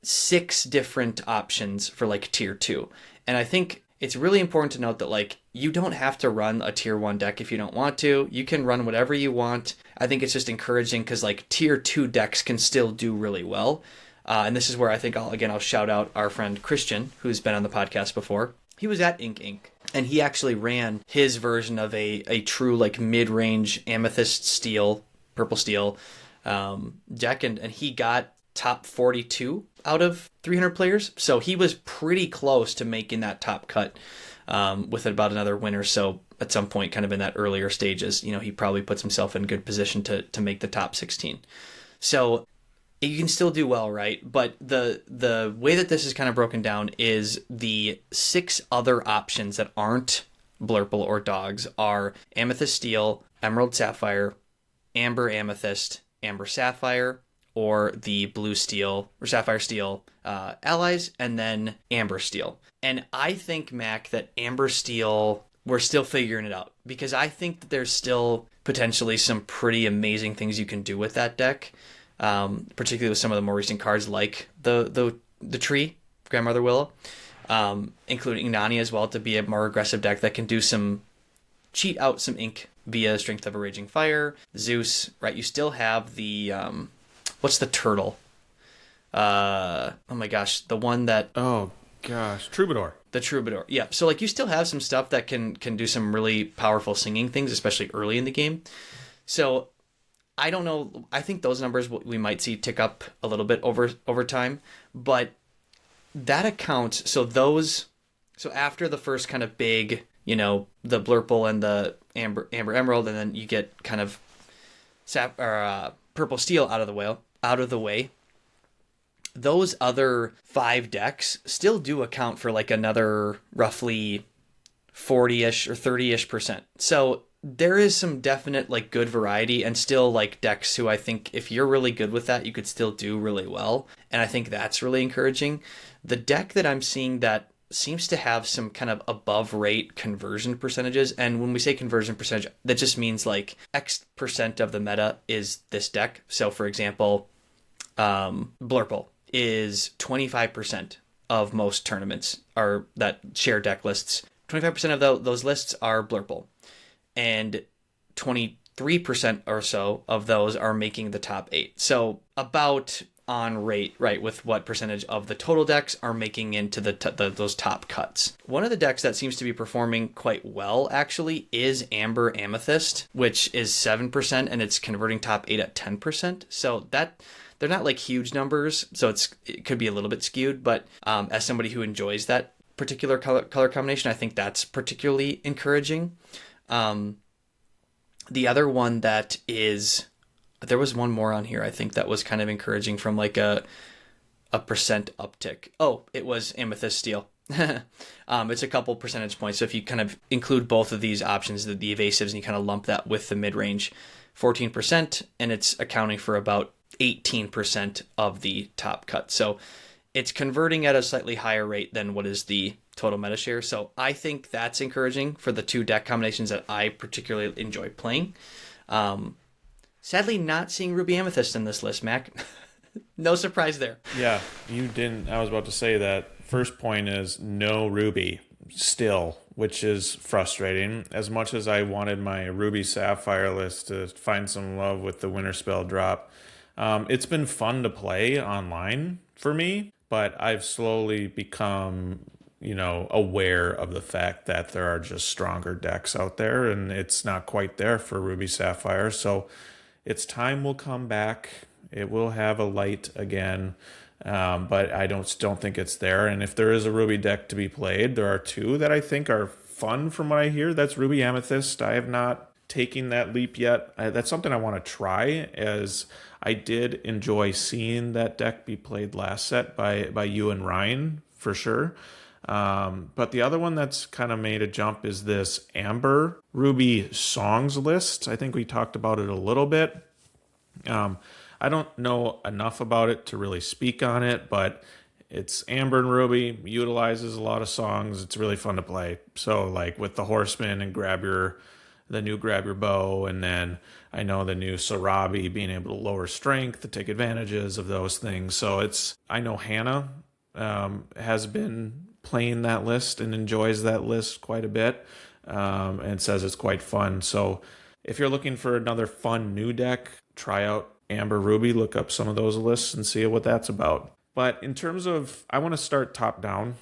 6 different options for like tier 2. And I think it's really important to note that like you don't have to run a tier 1 deck if you don't want to. You can run whatever you want. I think it's just encouraging because like tier 2 decks can still do really well. And this is where I think I'll shout out our friend Christian, who's been on the podcast before. He was at Ink Inc. and he actually ran his version of a true like mid-range Amethyst Steel, Purple Steel deck, and he got top 42 out of 300 players. So he was pretty close to making that top cut. with about another win or so at some point, kind of in that earlier stages. He probably puts himself in good position to make the top 16. So you can still do well, right? But the way that this is kind of broken down is the 6 other options that aren't Blurple or Dogs are Amethyst Steel, Emerald Sapphire, Amber Amethyst, Amber Sapphire, or the Blue Steel or Sapphire Steel allies, and then Amber Steel. And I think, Mac, that Amber Steel, we're still figuring it out, because I think that there's still potentially some pretty amazing things you can do with that deck, particularly with some of the more recent cards like the tree, Grandmother Willow, including Nani as well, to be a more aggressive deck that can do some cheat out some ink via Strength of a Raging Fire, Zeus, right? You still have the what's the turtle? Oh my gosh, the one that... Oh gosh, Troubadour. The Troubadour, yeah. So you still have some stuff that can do some really powerful singing things, especially early in the game. So I don't know. I think those numbers we might see tick up a little bit over time, but that accounts. So after the first kind of big, the Blurple and the Amber Emerald, and then you get kind of Purple Steel out of the way. Those other 5 decks still do account for another roughly 40-ish or 30-ish%. So there is some definite good variety, and still decks who I think if you're really good with that, you could still do really well. And I think that's really encouraging. The deck that I'm seeing that seems to have some kind of above rate conversion percentages. And when we say conversion percentage, that just means X% of the meta is this deck. So for example, Blurple is 25% of most tournaments are that share deck lists. 25% of those lists are Blurple, and 23% or so of those are making the top 8. So about on rate, right, with what percentage of the total decks are making into those top cuts. One of the decks that seems to be performing quite well, actually, is Amber Amethyst, which is 7%, and it's converting top 8 at 10%. So that... They're not huge numbers, so it could be a little bit skewed, but as somebody who enjoys that particular color combination, I think that's particularly encouraging. The other one that is... There was one more on here, I think, that was kind of encouraging from a percent uptick. Oh, it was Amethyst Steel. It's a couple percentage points, so if you kind of include both of these options, the evasives, and you kind of lump that with the mid-range, 14%, and it's accounting for about 18% of the top cut. So it's converting at a slightly higher rate than what is the total meta share. So I think that's encouraging for the 2 deck combinations that I particularly enjoy playing. Sadly, not seeing Ruby Amethyst in this list, Mac. No surprise there. Yeah, you didn't. I was about to say that. First point is no Ruby still, which is frustrating. As much as I wanted my Ruby Sapphire list to find some love with the Winterspell drop, it's been fun to play online for me, but I've slowly become, aware of the fact that there are just stronger decks out there, and it's not quite there for Ruby Sapphire. So its time will come back. It will have a light again, but I don't think it's there. And if there is a Ruby deck to be played, there are 2 that I think are fun from what I hear. That's Ruby Amethyst. I have not taken that leap yet. That's something I want to try, as I did enjoy seeing that deck be played last set by you and Ryan, for sure. But the other one that's kind of made a jump is this Amber Ruby songs list. I think we talked about it a little bit. I don't know enough about it to really speak on it, but it's Amber and Ruby, utilizes a lot of songs. It's really fun to play. So with the Horseman and the new Grab Your Bow, and then I know the new Sarabi being able to lower strength to take advantages of those things. So I know Hannah has been playing that list and enjoys that list quite a bit, and says it's quite fun. So if you're looking for another fun new deck, try out Amber Ruby, look up some of those lists and see what that's about. But in terms of, I want to start top down,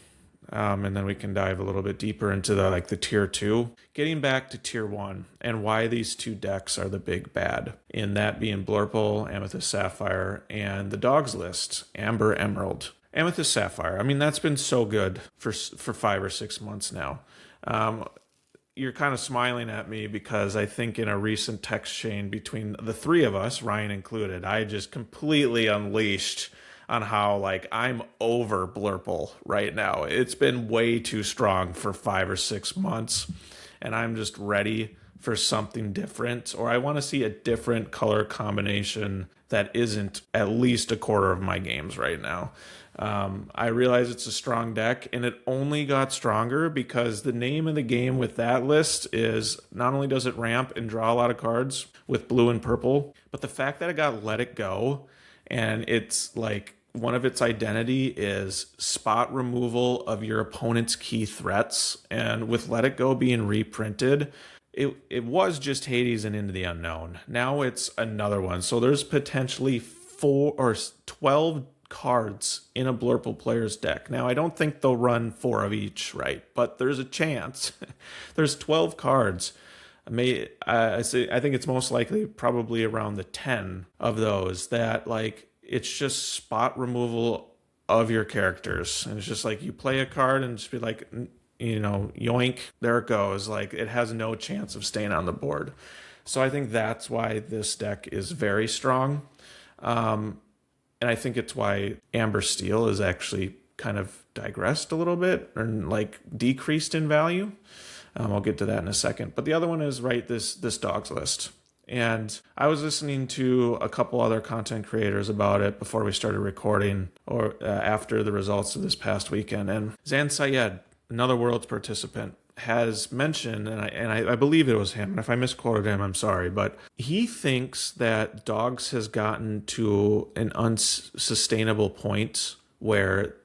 and then we can dive a little bit deeper into the tier 2. Getting back to tier 1 and why these 2 decks are the big bad, in that being Blurple, Amethyst Sapphire, and the Dogs list, Amber Emerald. Amethyst Sapphire, I mean, that's been so good for 5 or 6 months now. You're kind of smiling at me because I think in a recent text chain between the three of us, Ryan included, I just completely unleashed on how like I'm over Blurple right now. It's been way too strong for 5 or 6 months, and I'm just ready for something different, or I want to see a different color combination that isn't at least a quarter of my games right now. I realize it's a strong deck, and it only got stronger because the name of the game with that list is not only does it ramp and draw a lot of cards with blue and purple, but the fact that it got Let It Go, and it's like one of its identity is spot removal of your opponent's key threats, and with Let It Go being reprinted, it was just Hades and Into the Unknown. Now it's another one. So there's potentially 4 or 12 cards in a Blurple player's deck. Now, I don't think they'll run 4 of each, right? But there's a chance. There's 12 cards. I think it's most likely probably around the 10 of those that, like, it's just spot removal of your characters. And it's just like you play a card and just be like, yoink, there it goes. Like, it has no chance of staying on the board. So I think that's why this deck is very strong. And I think it's why Amber Steel is actually kind of digressed a little bit or like decreased in value. I'll get to that in a second. But the other one is, right, this dogs list. And I was listening to a couple other content creators about it before we started recording or after the results of this past weekend. And Zan Syed, another Worlds participant, has mentioned, and I believe it was him, and if I misquoted him, I'm sorry, but he thinks that dogs has gotten to an unsustainable point where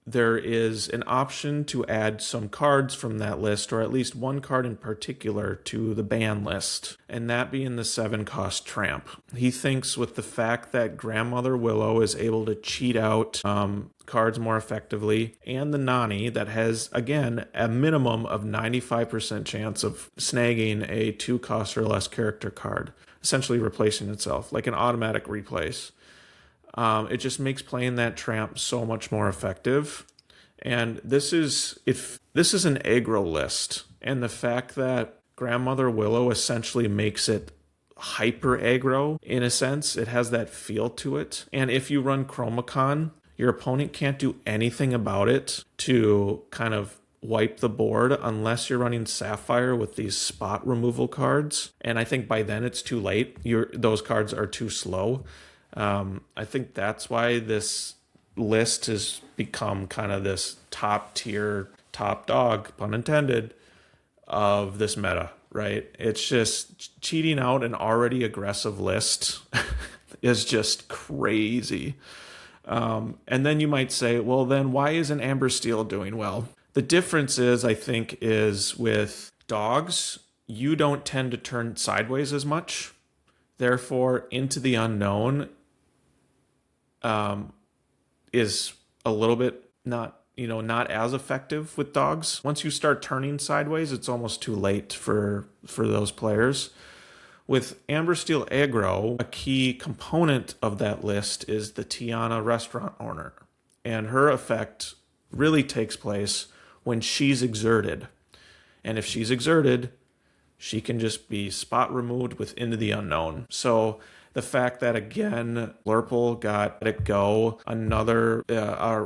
there is an option to add some cards from that list, or at least one card in particular, to the ban list, and that being the 7-cost tramp. He thinks with the fact that Grandmother Willow is able to cheat out cards more effectively, and the Nani that has, again, a minimum of 95% chance of snagging a 2-cost or less character card, essentially replacing itself, like an automatic replace. It just makes playing that tramp so much more effective. And this is an aggro list, and the fact that Grandmother Willow essentially makes it hyper aggro in a sense, it has that feel to it. And if you run Chromacon, your opponent can't do anything about it to kind of wipe the board unless you're running Sapphire with these spot removal cards. And I think by then it's too late. Those cards are too slow. I think that's why this list has become kind of this top tier, top dog, pun intended, of this meta, right? It's just cheating out an already aggressive list is just crazy. And then you might say, well, then why isn't Amber Steel doing well? The difference is, I think, is with dogs, you don't tend to turn sideways as much. Therefore, Into the Unknown is a little bit not as effective with dogs. Once you start turning sideways, it's almost too late for those players. With Amber Steel aggro, a key component of that list is the Tiana restaurant owner. And her effect really takes place when she's exerted. And if she's exerted, she can just be spot removed with Into the Unknown. So the fact that, again, Blurple got Let It Go, another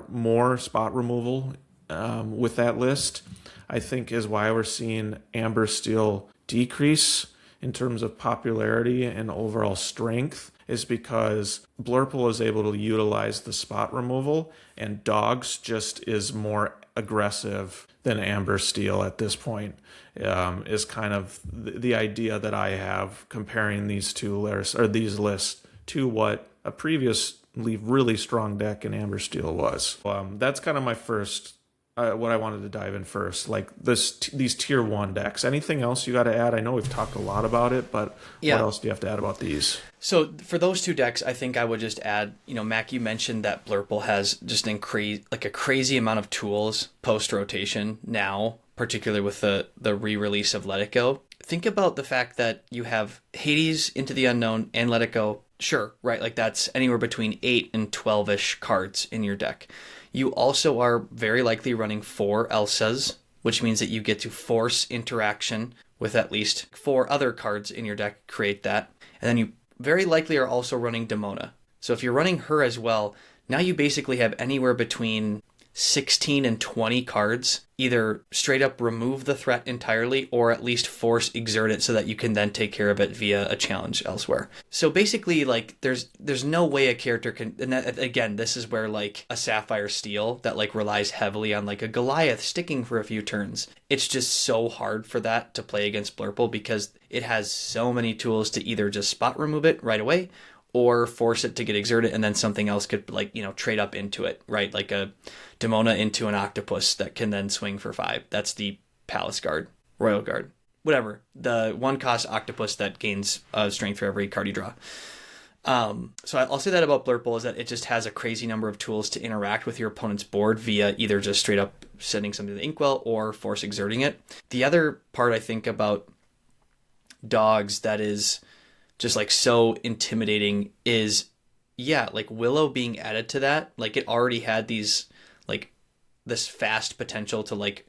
more spot removal with that list, I think is why we're seeing Amber Steel decrease in terms of popularity and overall strength, is because Blurple is able to utilize the spot removal, and Dogs just is more aggressive than Amber Steel at this point, is kind of the idea that I have comparing these these lists to what a previously really strong deck in Amber Steel was. That's kind of my first, what I wanted to dive in first, like these tier 1 decks. Anything else you got to add? I know we've talked a lot about it, but yeah. What else do you have to add about these? So for those 2 decks, I think I would just add, Mac, you mentioned that Blurple has just a crazy amount of tools post-rotation now, particularly with the re-release of Let It Go. Think about the fact that you have Hades, Into the Unknown, and Let It Go. Sure, right? Like that's anywhere between 8 and 12-ish cards in your deck. You also are very likely running 4 Elsas which means that you get to force interaction with at least 4 other cards in your deck, create that. And then you very likely are also running Demona. So if you're running her as well, now you basically have anywhere between 16 and 20 cards, either straight up remove the threat entirely or at least force exert it so that you can then take care of it via a challenge elsewhere. So basically, like, there's no way a character can, and that, again, this is where like a Sapphire Steel that like relies heavily on like a Goliath sticking for a few turns. It's just so hard for that to play against Blurple because it has so many tools to either just spot remove it right away or force it to get exerted, and then something else could, like, you know, trade up into it, right? Like a Demona into an Octopus that can then swing for 5. That's the Palace Guard, Royal Guard, whatever. The 1-cost Octopus that gains strength for every card you draw. So I'll say that about Blurple is that it just has a crazy number of tools to interact with your opponent's board via either just straight up sending something to the Inkwell or force exerting it. The other part I think about dogs that is just like so intimidating is, yeah, like Willow being added to that. Like it already had these, like, this fast potential to like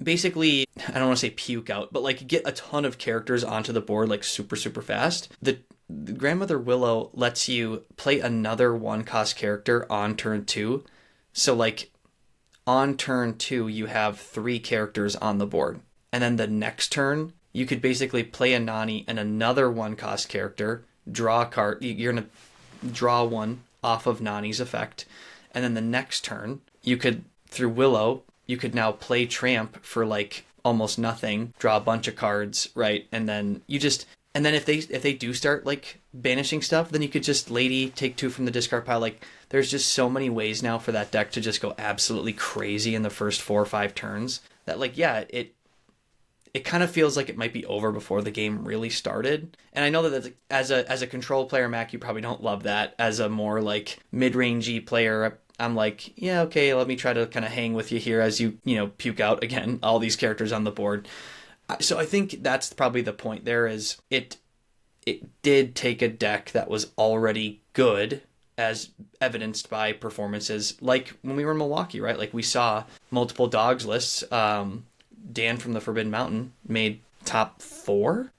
basically, I don't want to say puke out, but like get a ton of characters onto the board like super, super fast. The Grandmother Willow lets you play another 1-cost character on turn 2. So like on turn 2, you have 3 characters on the board. And then the next turn, you could basically play a Nani and another 1-cost character, draw a card. You're going to draw one off of Nani's effect. And then the next turn, you could, through Willow, you could now play Tramp for like almost nothing, draw a bunch of cards, right? And then you just, and then if they do start like banishing stuff, then you could just Lady, take 2 from the discard pile. Like there's just so many ways now for that deck to just go absolutely crazy in the first 4 or 5 turns that, like, yeah, it kind of feels like it might be over before the game really started. And I know that as a control player, Mac, you probably don't love that. As a more like mid-rangey player, I'm like, yeah, okay, let me try to kind of hang with you here as you know, puke out again all these characters on the board. So I think that's probably the point there is it did take a deck that was already good, as evidenced by performances like when we were in Milwaukee, right? Like we saw multiple dogs lists. Dan from the Forbidden Mountain made top 4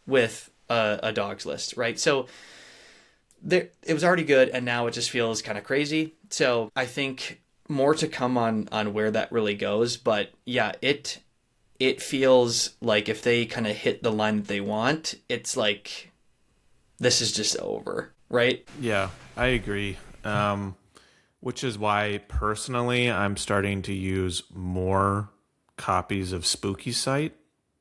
with a dogs list, right? So there, it was already good, and now it just feels kind of crazy. So I think more to come on where that really goes. But yeah, it feels like if they kind of hit the line that they want, it's like this is just over, right? Yeah, I agree. Which is why personally I'm starting to use more copies of Spooky Sight.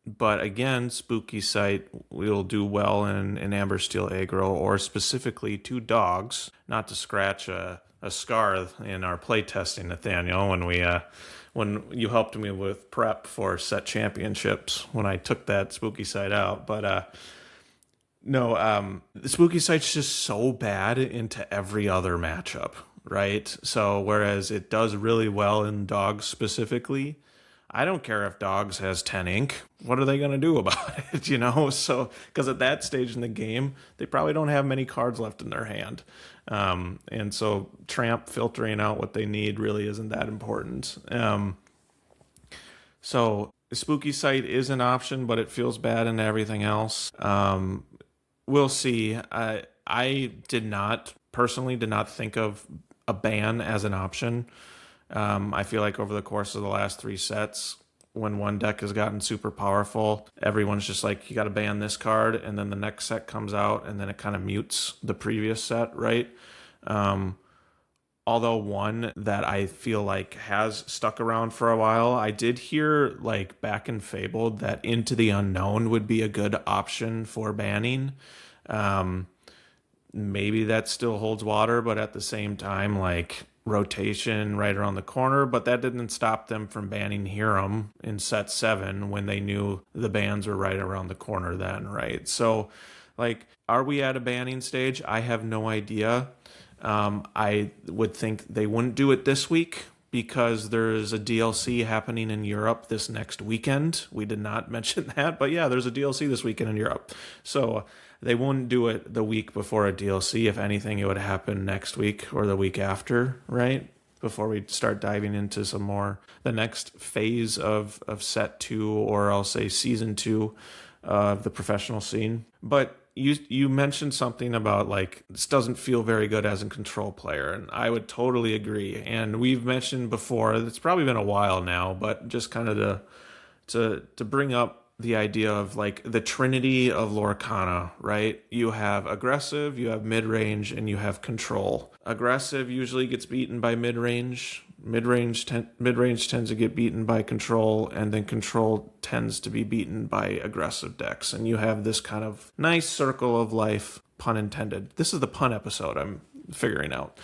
But again, Spooky Sight will do well in Amber Steel aggro, or specifically 2 dogs, not to scratch a scar in our playtesting, Nathaniel, when you helped me with prep for set championships when I took that Spooky Sight out. But no, the Spooky Sight's just so bad into every other matchup, right? So whereas it does really well in dogs specifically, I don't care if dogs has 10 ink. What are they going to do about it, you know? So, because at that stage in the game, they probably don't have many cards left in their hand. And so Tramp filtering out what they need really isn't that important. So Spooky Sight is an option, but it feels bad in everything else. We'll see. I personally did not think of a ban as an option. I feel like over the course of the last 3 sets, when one deck has gotten super powerful, everyone's just like, you got to ban this card, and then the next set comes out, and then it kind of mutes the previous set, right? Although one that I feel like has stuck around for a while, I did hear like back in Fabled that Into the Unknown would be a good option for banning. Maybe that still holds water, but at the same time, like, rotation right around the corner. But that didn't stop them from banning Hiram in set 7 when they knew the bans were right around the corner then, right? So, like, are we at a banning stage? I have no idea. I would think they wouldn't do it this week because there's a DLC happening in Europe this next weekend. We did not mention that, but yeah, there's a DLC this weekend in Europe. So they wouldn't do it the week before a DLC. If anything, it would happen next week or the week after, right? before we start diving into some more the next phase of set 2, or I'll say season 2 of the professional scene. But you mentioned something about like this doesn't feel very good as a control player, and I would totally agree. And we've mentioned before, it's probably been a while now, but just kind of to bring up the idea of like the trinity of Lorcana, right? You have aggressive, you have mid-range, and you have control. Aggressive usually gets beaten by mid-range. Mid-range tends to get beaten by control, and then control tends to be beaten by aggressive decks. And you have this kind of nice circle of life, pun intended. This is the pun episode I'm figuring out.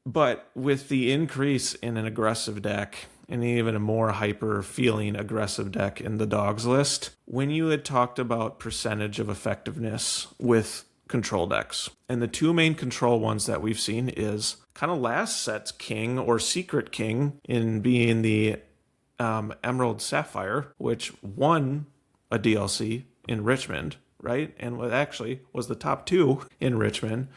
But with the increase in an aggressive deck, and even a more hyper feeling aggressive deck in the dogs list, when you had talked about percentage of effectiveness with control decks, and the two main control ones that we've seen is kind of last set's king or secret king in being the Emerald Sapphire, which won a DLC in Richmond, right? And what actually was the top 2 in Richmond.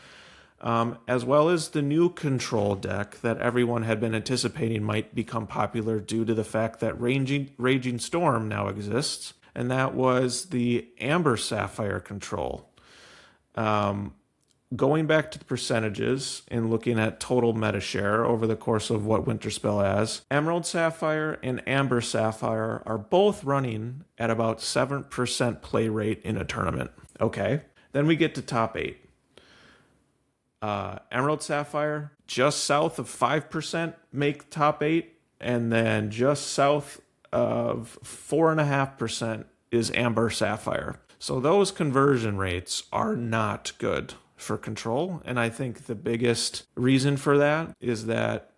As well as the new control deck that everyone had been anticipating might become popular due to the fact that Raging Storm now exists, and that was the Amber Sapphire control. Going back to the percentages and looking at total meta share over the course of what Winterspell has, Emerald Sapphire and Amber Sapphire are both running at about 7% play rate in a tournament. Okay, then we get to top 8. Emerald Sapphire, just south of 5% make top 8, and then just south of 4.5% is Amber Sapphire. So those conversion rates are not good for control, and I think the biggest reason for that is that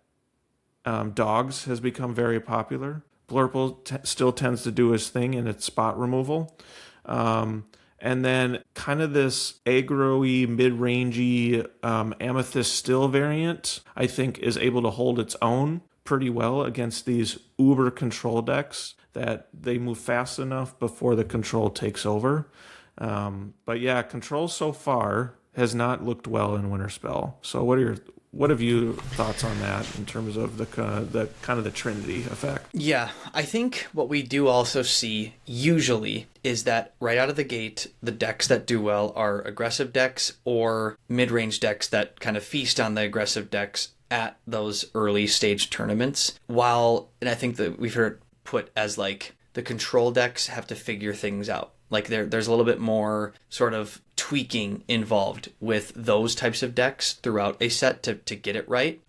Dogs has become very popular. Blurple still tends to do his thing in its spot removal. And then kind of this aggro-y, mid-rangey Amethyst Still variant, I think, is able to hold its own pretty well against these uber control decks that they move fast enough before the control takes over. But yeah, control so far has not looked well in Winterspell. So what have you thoughts on that in terms of the kind of the Trinity effect? Yeah, I think what we do also see usually is that right out of the gate, the decks that do well are aggressive decks or mid-range decks that kind of feast on the aggressive decks at those early stage tournaments. And I think that we've heard it put as like the control decks have to figure things out. Like there's a little bit more sort of tweaking involved with those types of decks throughout a set to get it right.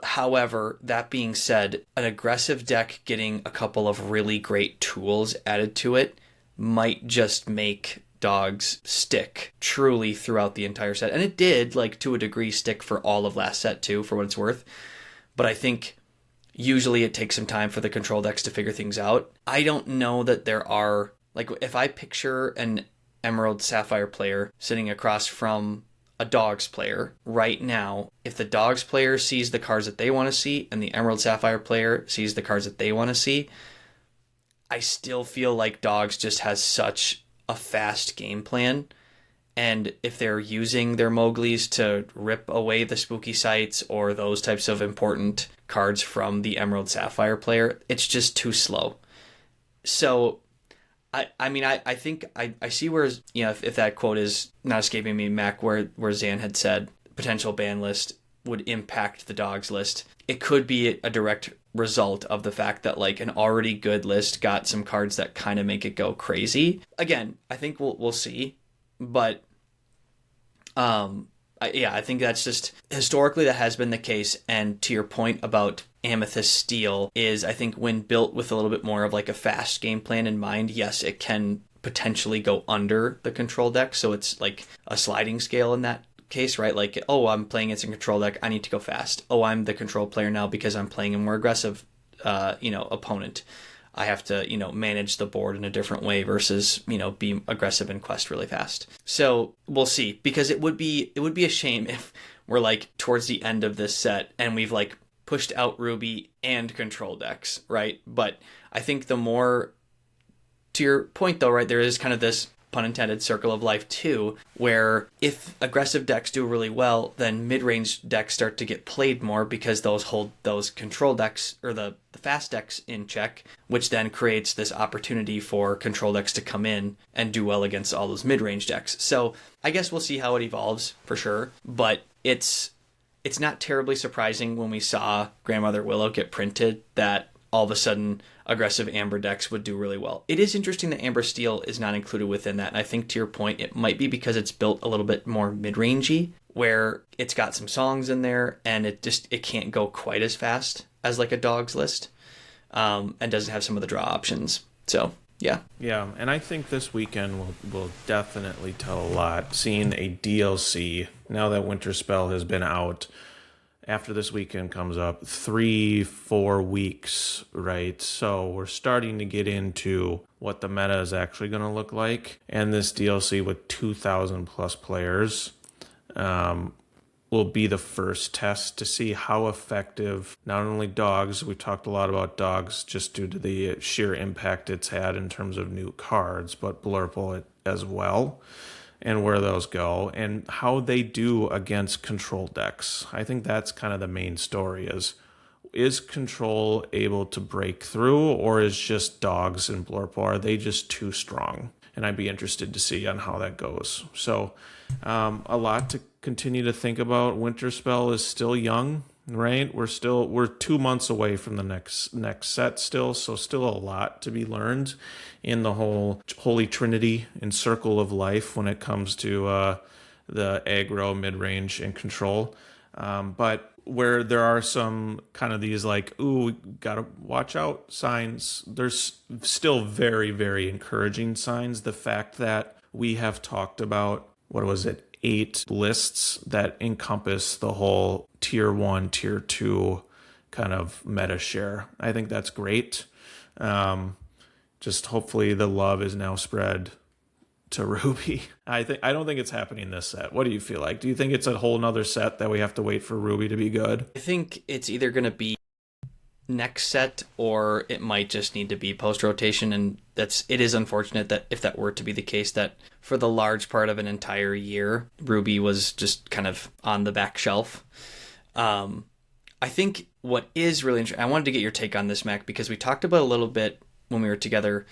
However, that being said, an aggressive deck getting a couple of really great tools added to it might just make Dogs stick truly throughout the entire set. And it did, like, to a degree, stick for all of last set too, for what it's worth. But I think usually it takes some time for the control decks to figure things out. I don't know that there are, like, if I picture an Emerald Sapphire player sitting across from a Dogs player right now, if the Dogs player sees the cards that they want to see and the Emerald Sapphire player sees the cards that they want to see, I still feel like Dogs just has such a fast game plan. And if they're using their Mowglis to rip away the spooky sites or those types of important cards from the Emerald Sapphire player, it's just too slow. So, I think I see where, if that quote is not escaping me, Mac, where Zan had said potential ban list would impact the Dogs list. It could be a direct result of the fact that, like, an already good list got some cards that kind of make it go crazy. Again, I think we'll see. But I think that's just historically that has been the case. And to your point about Amethyst Steel is, I think when built with a little bit more of like a fast game plan in mind, yes, it can potentially go under the control deck. So it's like a sliding scale in that case, right? Like, oh, I'm playing against a control deck, I need to go fast. Oh, I'm the control player now because I'm playing a more aggressive, opponent. I have to, manage the board in a different way versus, be aggressive and quest really fast. So we'll see, because it would be a shame if we're like towards the end of this set and we've like pushed out Ruby and control decks, right? But I think the more, to your point though, right, there is kind of this pun intended, circle of life too, where if aggressive decks do really well, then mid-range decks start to get played more because those hold those control decks or the fast decks in check, which then creates this opportunity for control decks to come in and do well against all those mid-range decks. So I guess we'll see how it evolves for sure, but it's not terribly surprising when we saw Grandmother Willow get printed that all of a sudden aggressive Amber decks would do really well. It is interesting that Amber Steel is not included within that, and I think to your point, it might be because it's built a little bit more mid-rangey, where it's got some songs in there, and it can't go quite as fast as like a Dog's List, and doesn't have some of the draw options. So, yeah. Yeah, and I think this weekend will definitely tell a lot. Seeing a DLC, now that Winterspell has been out, after this weekend comes up, 3-4 weeks, right? So we're starting to get into what the meta is actually going to look like. And this DLC with 2,000 plus players will be the first test to see how effective not only dogs, we've talked a lot about dogs just due to the sheer impact it's had in terms of new cards, but Blurple as well, and where those go, and how they do against control decks. I think that's kind of the main story is control able to break through, or is just dogs and Blurple, are they just too strong? And I'd be interested to see on how that goes. So a lot to continue to think about. Winterspell is still young, right? We're 2 months away from the next set still, so still a lot to be learned in the whole holy trinity and circle of life when it comes to the aggro, mid-range, and control. But where there are some kind of these like, ooh, gotta watch out signs, there's still very, very encouraging signs. The fact that we have talked about, 8 lists that encompass the whole tier 1, tier 2 kind of meta share. I think that's great. Just hopefully the love is now spread to Ruby. I don't think it's happening this set. What do you feel like? Do you think it's a whole nother set that we have to wait for Ruby to be good? I think it's either going to be next set or it might just need to be post-rotation, and it is unfortunate that if that were to be the case, that for the large part of an entire year, Ruby was just kind of on the back shelf. I think what is really interesting, I wanted to get your take on this, Mac, because we talked about a little bit when we were together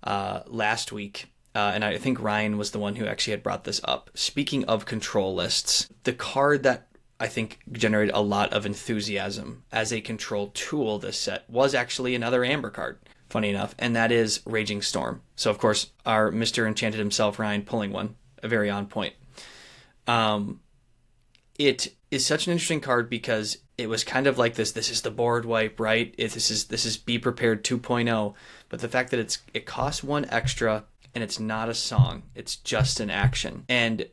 last week, and I think Ryan was the one who actually had brought this up. Speaking of control lists, the card that I think generated a lot of enthusiasm as a control tool this set was actually another Amber card, funny enough, and that is Raging Storm. So, of course, our Mr. Enchanted himself, Ryan, pulling one, a very on point. It is such an interesting card because it was kind of like this is the board wipe, right? This is Be Prepared 2.0, but the fact that it costs 1 extra and it's not a song, it's just an action. And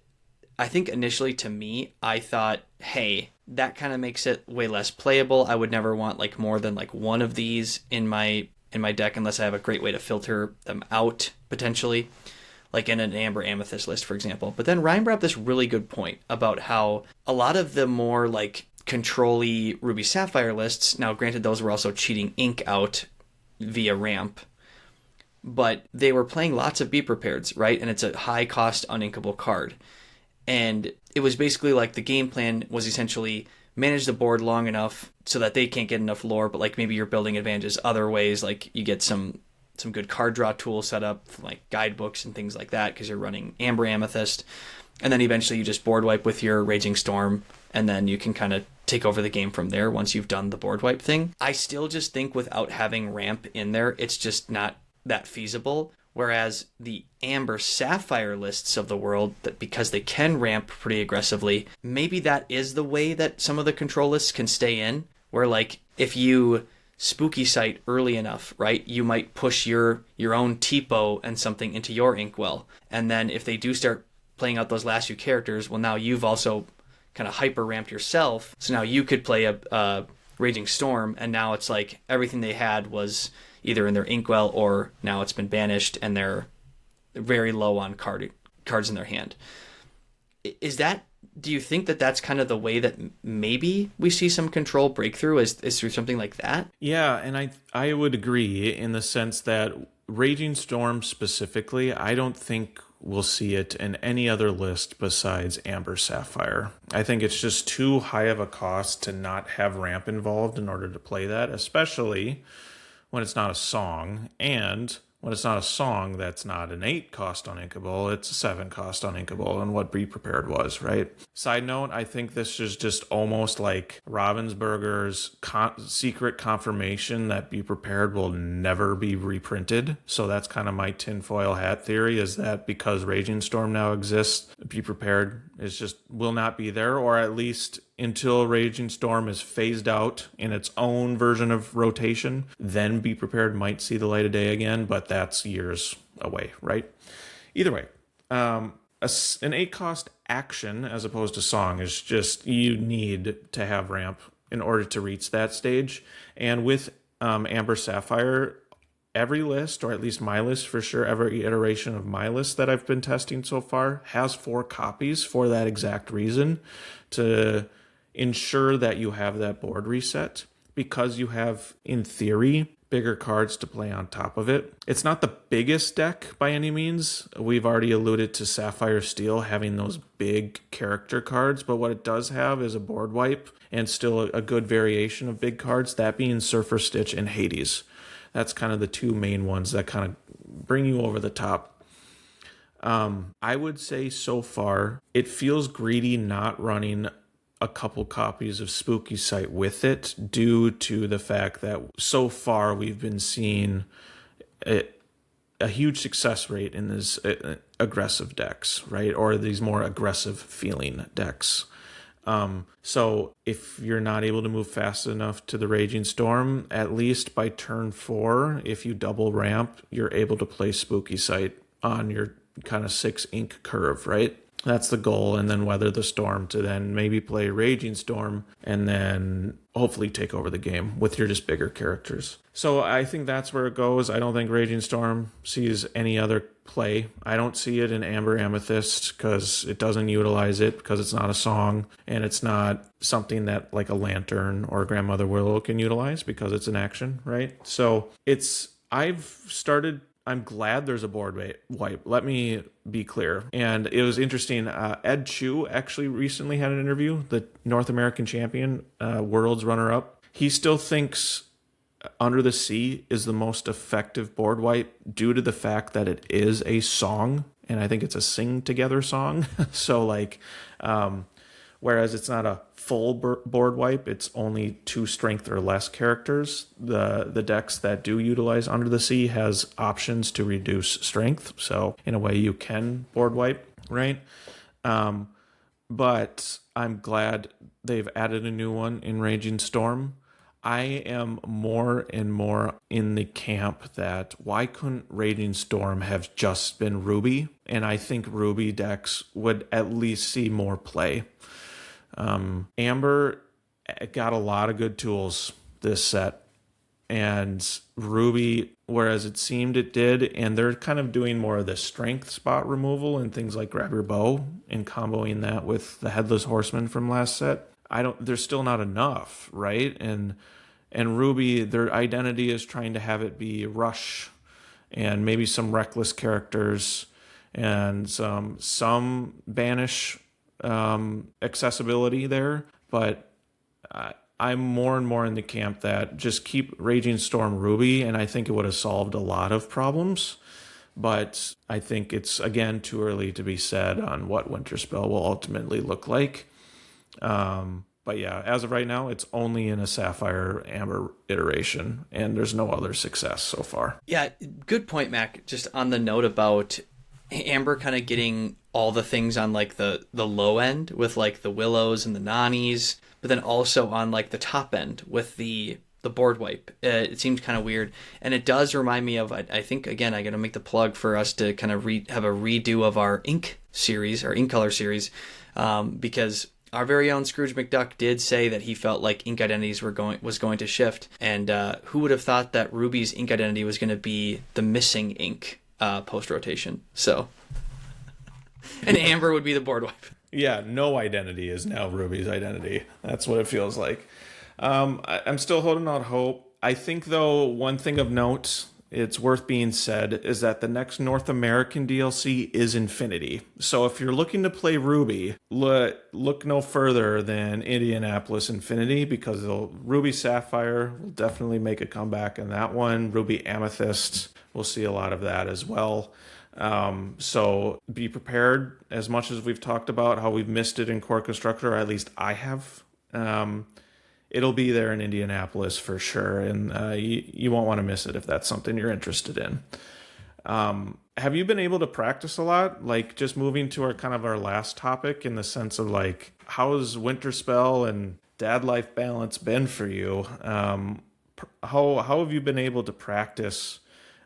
I think initially to me, I thought, hey, that kind of makes it way less playable. I would never want like more than like one of these in my deck unless I have a great way to filter them out potentially, like in an Amber Amethyst list, for example. But then Ryan brought up this really good point about how a lot of the more like control-y Ruby Sapphire lists, now granted those were also cheating ink out via ramp, but they were playing lots of Be Prepareds, right? And it's a high cost uninkable card. And it was basically like the game plan was essentially manage the board long enough so that they can't get enough lore, but like maybe you're building advantages other ways, like you get some good card draw tools set up, like guidebooks and things like that, because you're running Amber Amethyst. And then eventually you just board wipe with your Raging Storm, and then you can kind of take over the game from there once you've done the board wipe thing. I still just think without having ramp in there, it's just not that feasible. Whereas the Amber Sapphire lists of the world, that because they can ramp pretty aggressively, maybe that is the way that some of the control lists can stay in, where like if you spooky sight early enough, right, you might push your own Tipo and something into your Inkwell. And then if they do start playing out those last few characters, well, now you've also kind of hyper ramped yourself. So now you could play a Raging Storm, and now it's like everything they had was either in their Inkwell or now it's been banished and they're very low on cards in their hand. Do you think that that's kind of the way that maybe we see some control breakthrough is through something like that? Yeah, and I would agree in the sense that Raging Storm specifically, I don't think we'll see it in any other list besides Amber Sapphire. I think it's just too high of a cost to not have ramp involved in order to play that, especially when it's not a song, and when it's not a song that's not an 8 cost on Inkable, it's a 7 cost on Inkable, and what Be Prepared was, right? Side note, I think this is just almost like Ravensburger's secret confirmation that Be Prepared will never be reprinted. So that's kind of my tinfoil hat theory, is that because Raging Storm now exists, Be Prepared is just will not be there, or at least until Raging Storm is phased out in its own version of rotation, then Be Prepared might see the light of day again, but that's years away, right? Either way, an 8 cost action as opposed to song is just, you need to have ramp in order to reach that stage. And with Amber Sapphire, every list, or at least my list for sure, every iteration of my list that I've been testing so far has 4 copies for that exact reason, to ensure that you have that board reset, because you have, in theory, bigger cards to play on top of it. It's not the biggest deck by any means. We've already alluded to Sapphire Steel having those big character cards, but what it does have is a board wipe and still a good variation of big cards, that being Surfer Stitch and Hades. That's kind of the 2 main ones that kind of bring you over the top. I would say so far, it feels greedy not running a couple copies of Spooky Sight with it, due to the fact that so far we've been seeing a huge success rate in these aggressive decks, right? Or these more aggressive feeling decks. So if you're not able to move fast enough to the Raging Storm, at least by turn 4, if you double ramp, you're able to play Spooky Sight on your kind of 6 ink curve, right? That's the goal, and then weather the storm to then maybe play Raging Storm and then hopefully take over the game with your just bigger characters. So I think that's where it goes. I don't think Raging Storm sees any other play. I don't see it in Amber Amethyst because it doesn't utilize it, because it's not a song, and it's not something that like a Lantern or Grandmother Willow can utilize because it's an action, right? So I'm glad there's a board wipe. Let me be clear. And it was interesting. Ed Chu actually recently had an interview, the North American champion, world's runner-up. He still thinks Under the Sea is the most effective board wipe due to the fact that it is a song. And I think it's a sing-together song. So whereas it's not a full board wipe, it's only 2 strength or less characters. The decks that do utilize Under the Sea has options to reduce strength, so in a way you can board wipe, right? But I'm glad they've added a new one in Raging Storm. I am more and more in the camp that why couldn't Raging Storm have just been Ruby? And I think Ruby decks would at least see more play. Amber got a lot of good tools this set, and Ruby, whereas it seemed it did, and they're kind of doing more of the strength spot removal and things like Grab Your Bow and comboing that with the Headless Horseman from last set. There's still not enough, right? And Ruby, their identity is trying to have it be Rush and maybe some reckless characters and some banish accessibility there, but I'm more and more in the camp that just keep Raging Storm Ruby, and I think it would have solved a lot of problems. But I think it's, again, too early to be said on what Winterspell will ultimately look like. But yeah, as of right now, it's only in a Sapphire Amber iteration, and there's no other success so far. Yeah, good point, Mac. Just on the note about Amber kind of getting all the things on like the low end with like the Willows and the Nannies, but then also on like the top end with the board wipe. It seems kind of weird, and it does remind me of, I think, again, I gotta make the plug for us to kind of have a redo of our ink series, our ink color series, because our very own Scrooge McDuck did say that he felt like ink identities was going to shift, and who would have thought that Ruby's ink identity was going to be the missing ink post rotation? So, and Amber would be the board wipe. Yeah, no identity is now Ruby's identity. That's what it feels like. I'm still holding out hope. I think, though, one thing of note it's worth being said is that the next North American DLC is Infinity. So if you're looking to play Ruby, look no further than Indianapolis Infinity, because Ruby Sapphire will definitely make a comeback in that one. Ruby Amethyst, we'll see a lot of that as well. So be prepared. As much as we've talked about how we've missed it in Core Constructor, or at least I have, it'll be there in Indianapolis for sure, and you won't want to miss it if that's something you're interested in. Have you been able to practice a lot? Like, just moving to our last topic, in the sense of like, how has Winterspell and dad life balance been for you? How have you been able to practice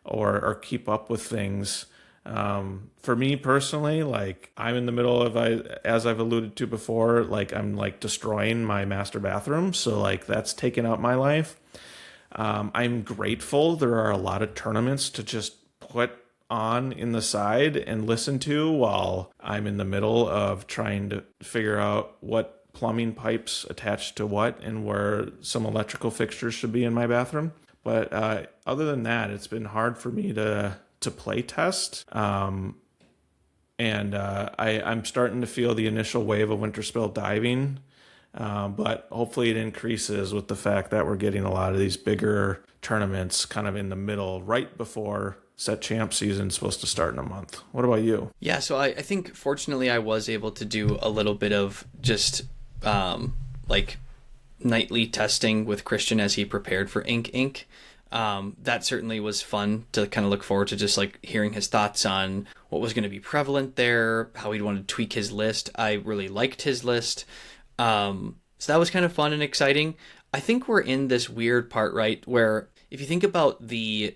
or keep up with things? For me personally, like, I'm in the middle of, as I've alluded to before, like, I'm like destroying my master bathroom. So like, that's taken up my life. I'm grateful there are a lot of tournaments to just put on in the side and listen to while I'm in the middle of trying to figure out what plumbing pipes attach to what and where some electrical fixtures should be in my bathroom. But other than that, it's been hard for me to play test. I'm starting to feel the initial wave of Winterspell diving, but hopefully it increases with the fact that we're getting a lot of these bigger tournaments kind of in the middle, right before set champ season is supposed to start in a month. What about you? Yeah, so I think fortunately I was able to do a little bit of just like nightly testing with Christian as he prepared for Ink Inc. That certainly was fun to kind of look forward to, just like hearing his thoughts on what was going to be prevalent there, how he'd want to tweak his list. I really liked his list. So that was kind of fun and exciting. I think we're in this weird part, right, where if you think about the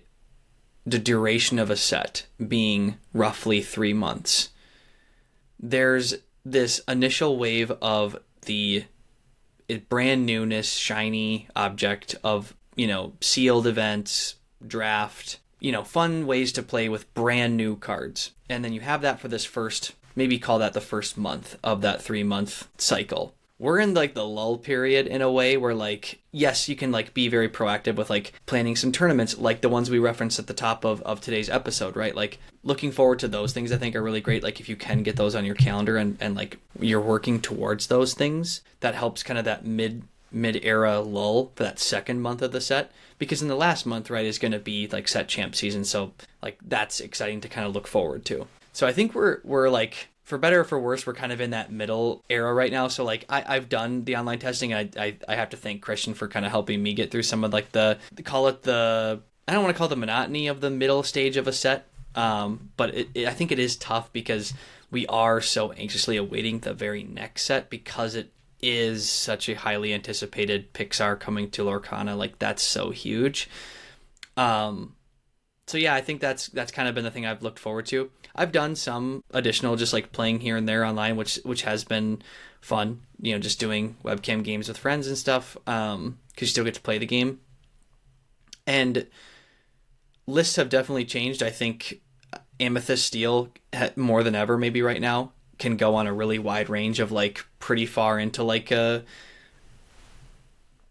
duration of a set being roughly 3 months, there's this initial wave of the brand newness, shiny object of, sealed events, draft, fun ways to play with brand new cards. And then you have that for this first, maybe call that the first month of that 3-month cycle. We're in like the lull period in a way where, like, yes, you can like be very proactive with like planning some tournaments like the ones we referenced at the top of today's episode, right? Like, looking forward to those things I think are really great. Like, if you can get those on your calendar and like you're working towards those things, that helps kind of that mid-era lull for that second month of the set, because in the last month, right, is going to be like set champ season. So like, that's exciting to kind of look forward to. So I think we're like, for better or for worse, we're kind of in that middle era right now. So like, I've done the online testing. I have to thank Christian for kind of helping me get through some of like I don't want to call it the monotony of the middle stage of a set. But I think it is tough because we are so anxiously awaiting the very next set, because it is such a highly anticipated Pixar coming to Lorcana. Like, that's so huge. So yeah, I think that's kind of been the thing I've looked forward to. I've done some additional just like playing here and there online, which has been fun, just doing webcam games with friends and stuff, because you still get to play the game. And lists have definitely changed. I think Amethyst Steel, more than ever maybe right now, can go on a really wide range of like pretty far into like a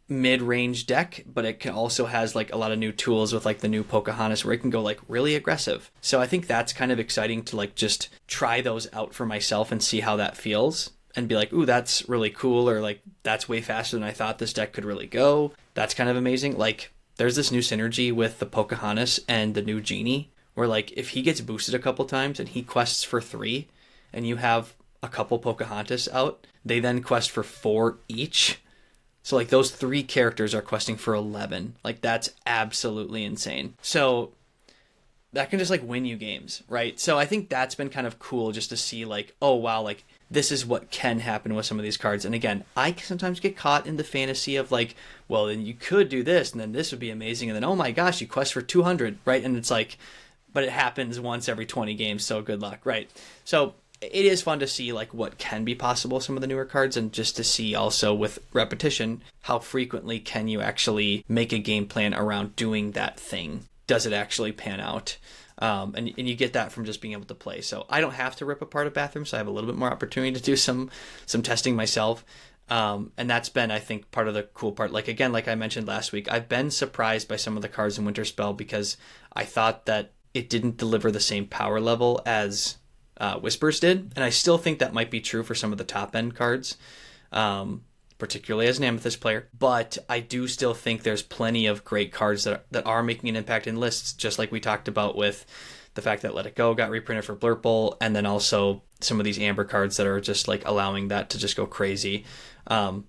mid-range deck, but it can also has like a lot of new tools with like the new Pocahontas where it can go like really aggressive. So I think that's kind of exciting to like just try those out for myself and see how that feels and be like, ooh, that's really cool, or like, that's way faster than I thought this deck could really go. That's kind of amazing. Like, there's this new synergy with the Pocahontas and the new Genie where like, if he gets boosted a couple times and he quests for 3 and you have a couple Pocahontas out, they then quest for 4 each. So like, those 3 characters are questing for 11. Like, that's absolutely insane. So that can just like win you games, right? So I think that's been kind of cool just to see like, oh wow, like this is what can happen with some of these cards. And again, I sometimes get caught in the fantasy of like, well, then you could do this and then this would be amazing. And then, oh my gosh, you quest for 200, right? And it's like, but it happens once every 20 games. So good luck, right? So it is fun to see like what can be possible, some of the newer cards, and just to see also with repetition, how frequently can you actually make a game plan around doing that thing? Does it actually pan out? And you get that from just being able to play. So I don't have to rip apart a bathroom, so I have a little bit more opportunity to do some testing myself. And that's been, I think, part of the cool part. Like, again, like I mentioned last week, I've been surprised by some of the cards in Winterspell because I thought that it didn't deliver the same power level as Whispers did. And I still think that might be true for some of the top end cards, particularly as an Amethyst player. But I do still think there's plenty of great cards that are making an impact in lists, just like we talked about with the fact that Let It Go got reprinted for Blurple, and then also some of these Amber cards that are just like allowing that to just go crazy. And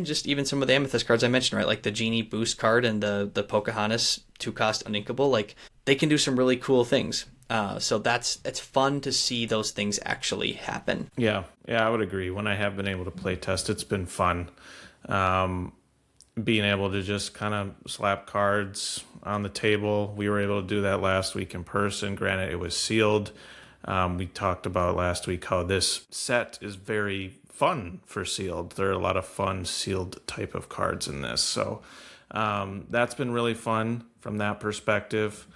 just even some of the Amethyst cards I mentioned, right? Like the Genie Boost card and the Pocahontas 2-cost Uninkable, like they can do some really cool things. So it's fun to see those things actually happen. Yeah, I would agree. When I have been able to play test, it's been fun. Being able to just kind of slap cards on the table. We were able to do that last week in person. Granted, it was sealed. We talked about last week how this set is very fun for sealed. There are a lot of fun sealed type of cards in this. So that's been really fun from that perspective.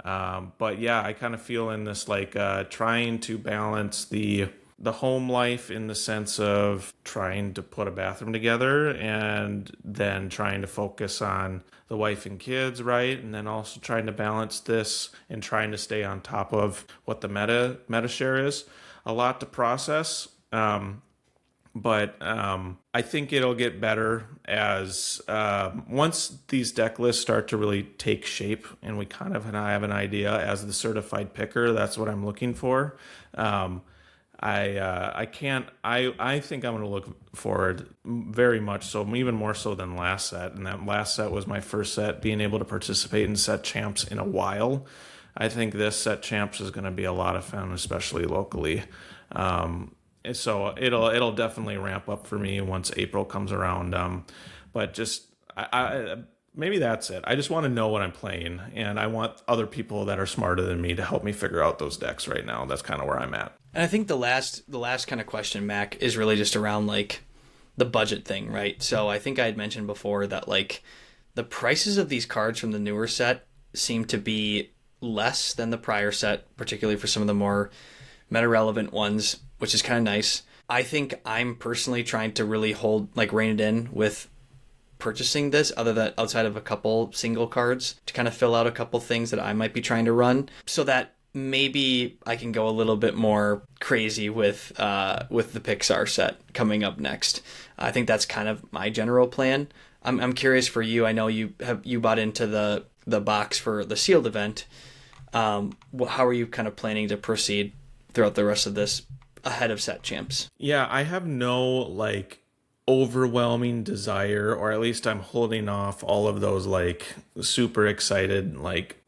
But yeah, I kind of feel in this like trying to balance the home life in the sense of trying to put a bathroom together and then trying to focus on the wife and kids, right? And then also trying to balance this and trying to stay on top of what the meta share is. A lot to process. But I think it'll get better as once these deck lists start to really take shape and we kind of have an idea as the certified picker. That's what I'm looking for. I think I'm going to look forward very much so, even more so than last set. And that last set was my first set being able to participate in set champs in a while. I think this set champs is going to be a lot of fun, especially locally. So it'll definitely ramp up for me once April comes around. But just maybe that's it. I just want to know what I'm playing, and I want other people that are smarter than me to help me figure out those decks right now. That's kind of where I'm at. And I think the last kind of question, Mac, is really just around like the budget thing, right? So I think I had mentioned before that like the prices of these cards from the newer set seem to be less than the prior set, particularly for some of the more meta-relevant ones, which is kind of nice. I think I'm personally trying to really rein it in with purchasing this, outside of a couple single cards, to kind of fill out a couple things that I might be trying to run, so that maybe I can go a little bit more crazy with the Pixar set coming up next. I think that's kind of my general plan. I'm curious for you. I know you bought into the box for the sealed event. How are you kind of planning to proceed throughout the rest of this ahead of set champs? Yeah, I have no overwhelming desire, or at least I'm holding off all of those super excited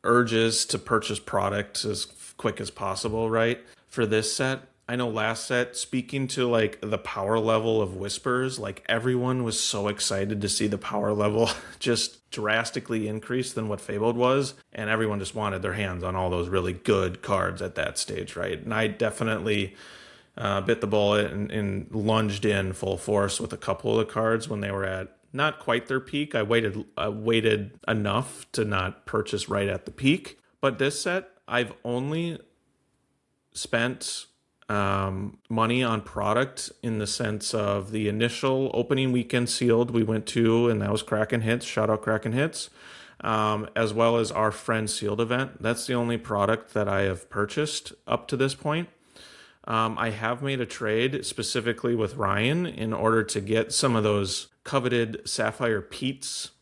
urges to purchase product as quick as possible, right? For this set, I know last set, speaking to the power level of Whispers, everyone was so excited to see the power level just drastically increase than what Fabled was, and everyone just wanted their hands on all those really good cards at that stage, right? And I definitely bit the bullet and lunged in full force with a couple of the cards when they were at not quite their peak. I waited enough to not purchase right at the peak. But this set, I've only spent money on product in the sense of the initial opening weekend sealed we went to, and that was Kraken Hits. Shout out Kraken Hits. As well as our friend sealed event. That's the only product that I have purchased up to this point. I have made a trade specifically with Ryan in order to get some of those coveted Sapphire Peats.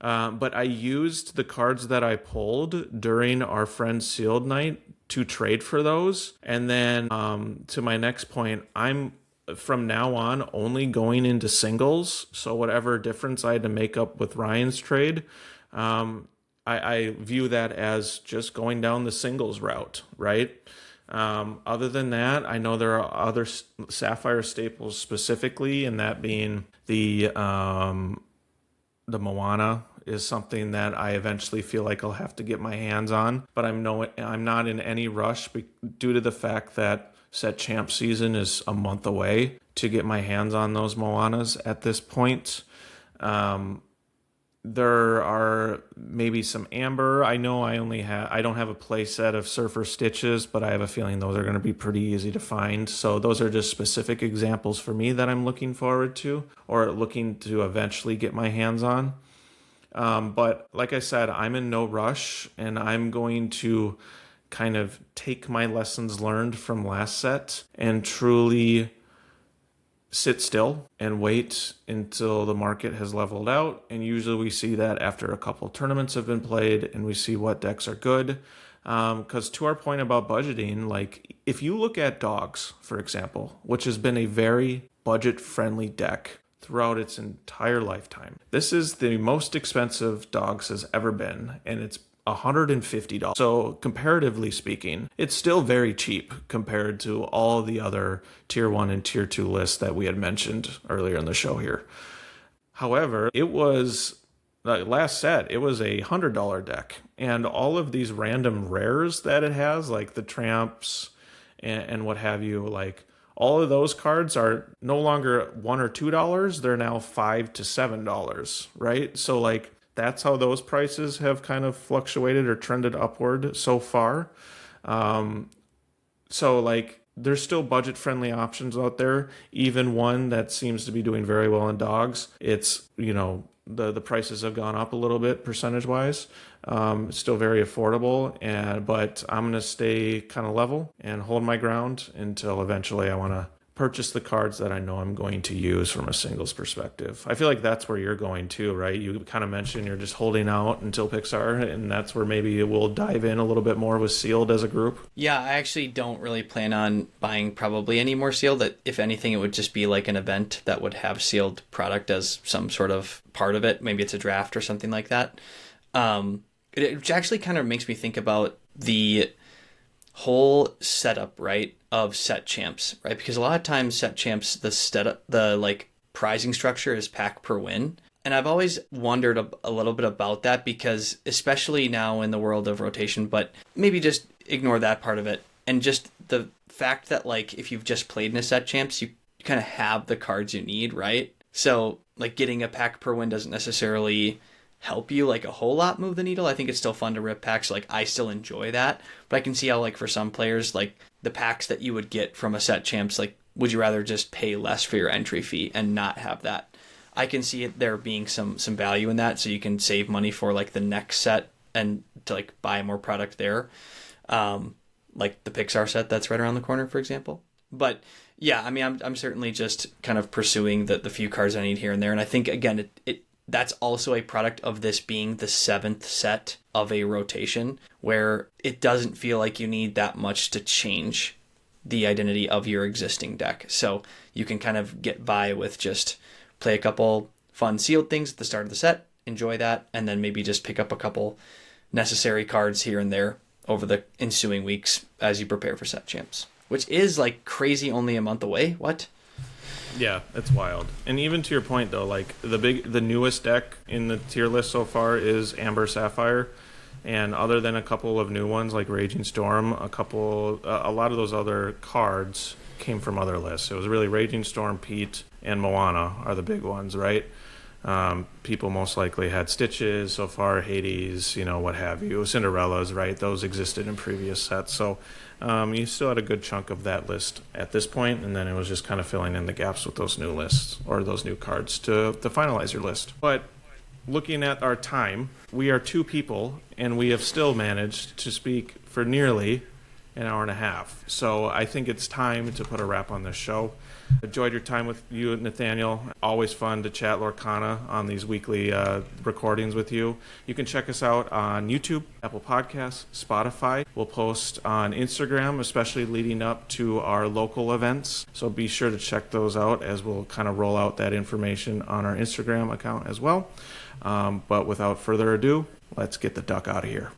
But I used the cards that I pulled during our friend sealed night to trade for those. And then to my next point, I'm from now on only going into singles. So whatever difference I had to make up with Ryan's trade, I view that as just going down the singles route, right? Other than that, I know there are other Sapphire staples specifically, and that being the Moana is something that I eventually feel like I'll have to get my hands on, but I'm not in any rush due to the fact that set champ season is a month away to get my hands on those Moanas at this point. There are maybe some amber. I know I don't have a play set of Surfer Stitches, but I have a feeling those are going to be pretty easy to find. So those are just specific examples for me that I'm looking forward to or looking to eventually get my hands on. But like I said, I'm in no rush, and I'm going to kind of take my lessons learned from last set and truly sit still and wait until the market has leveled out. And usually we see that after a couple tournaments have been played and we see what decks are good. Because to our point about budgeting, like if you look at Dogs, for example, which has been a very budget-friendly deck throughout its entire lifetime. This is the most expensive Dogs has ever been, and it's $150. So comparatively speaking, it's still very cheap compared to all the other tier 1 and tier 2 lists that we had mentioned earlier in the show here. However, it was last set, it was a $100 deck, and all of these random rares that it has, like the tramps and what have you, like all of those cards are no longer $1 or $2, they're now $5 to $7, right? So like that's how those prices have kind of fluctuated or trended upward so far. So like there's still budget friendly options out there. Even one that seems to be doing very well in Dogs. It's, you know, the prices have gone up a little bit percentage wise. It's still very affordable, but I'm going to stay kind of level and hold my ground until eventually I want to purchase the cards that I know I'm going to use from a singles perspective. I feel like that's where you're going too, right? You kind of mentioned you're just holding out until Pixar, and that's where maybe we'll dive in a little bit more with Sealed as a group. Yeah, I actually don't really plan on buying probably any more Sealed. That if anything, it would just be like an event that would have Sealed product as some sort of part of it. Maybe it's a draft or something like that. It actually kind of makes me think about the whole setup, right, of set champs, right? Because a lot of times set champs, the like prizing structure is pack per win. And I've always wondered a little bit about that, because especially now in the world of rotation, but maybe just ignore that part of it. And just the fact that like if you've just played in a set champs, you kind of have the cards you need, right? So like getting a pack per win doesn't necessarily help you like a whole lot move the needle. I think it's still fun to rip packs. Like I still enjoy that, but I can see how like for some players, like the packs that you would get from a set champs, like would you rather just pay less for your entry fee and not have that? I can see it there being some value in that, so you can save money for like the next set and to like buy more product there. Like the Pixar set that's right around the corner, for example. But yeah, I mean, I'm certainly just kind of pursuing the few cards I need here and there. And I think again, it that's also a product of this being the 7th set of a rotation, where it doesn't feel like you need that much to change the identity of your existing deck. So you can kind of get by with just play a couple fun sealed things at the start of the set, enjoy that, and then maybe just pick up a couple necessary cards here and there over the ensuing weeks as you prepare for set champs, which is like crazy only a month away. What? Yeah, it's wild. And even to your point though, like the newest deck in the tier list so far is Amber Sapphire, and other than a couple of new ones like Raging Storm, a lot of those other cards came from other lists. It was really Raging Storm, Pete, and Moana are the big ones, right? People most likely had Stitches so far, Hades, you know, what have you, Cinderellas, right? Those existed in previous sets. So you still had a good chunk of that list at this point, and then it was just kind of filling in the gaps with those new lists or those new cards to finalize your list. But looking at our time, we are 2 people, and we have still managed to speak for nearly an hour and a half. So I think it's time to put a wrap on this show. Enjoyed your time with you, Nathaniel. Always fun to chat Lorcana on these weekly recordings with you. You can check us out on YouTube, Apple Podcasts, Spotify. We'll post on Instagram, especially leading up to our local events. So be sure to check those out, as we'll kind of roll out that information on our Instagram account as well. But without further ado, let's get the duck out of here.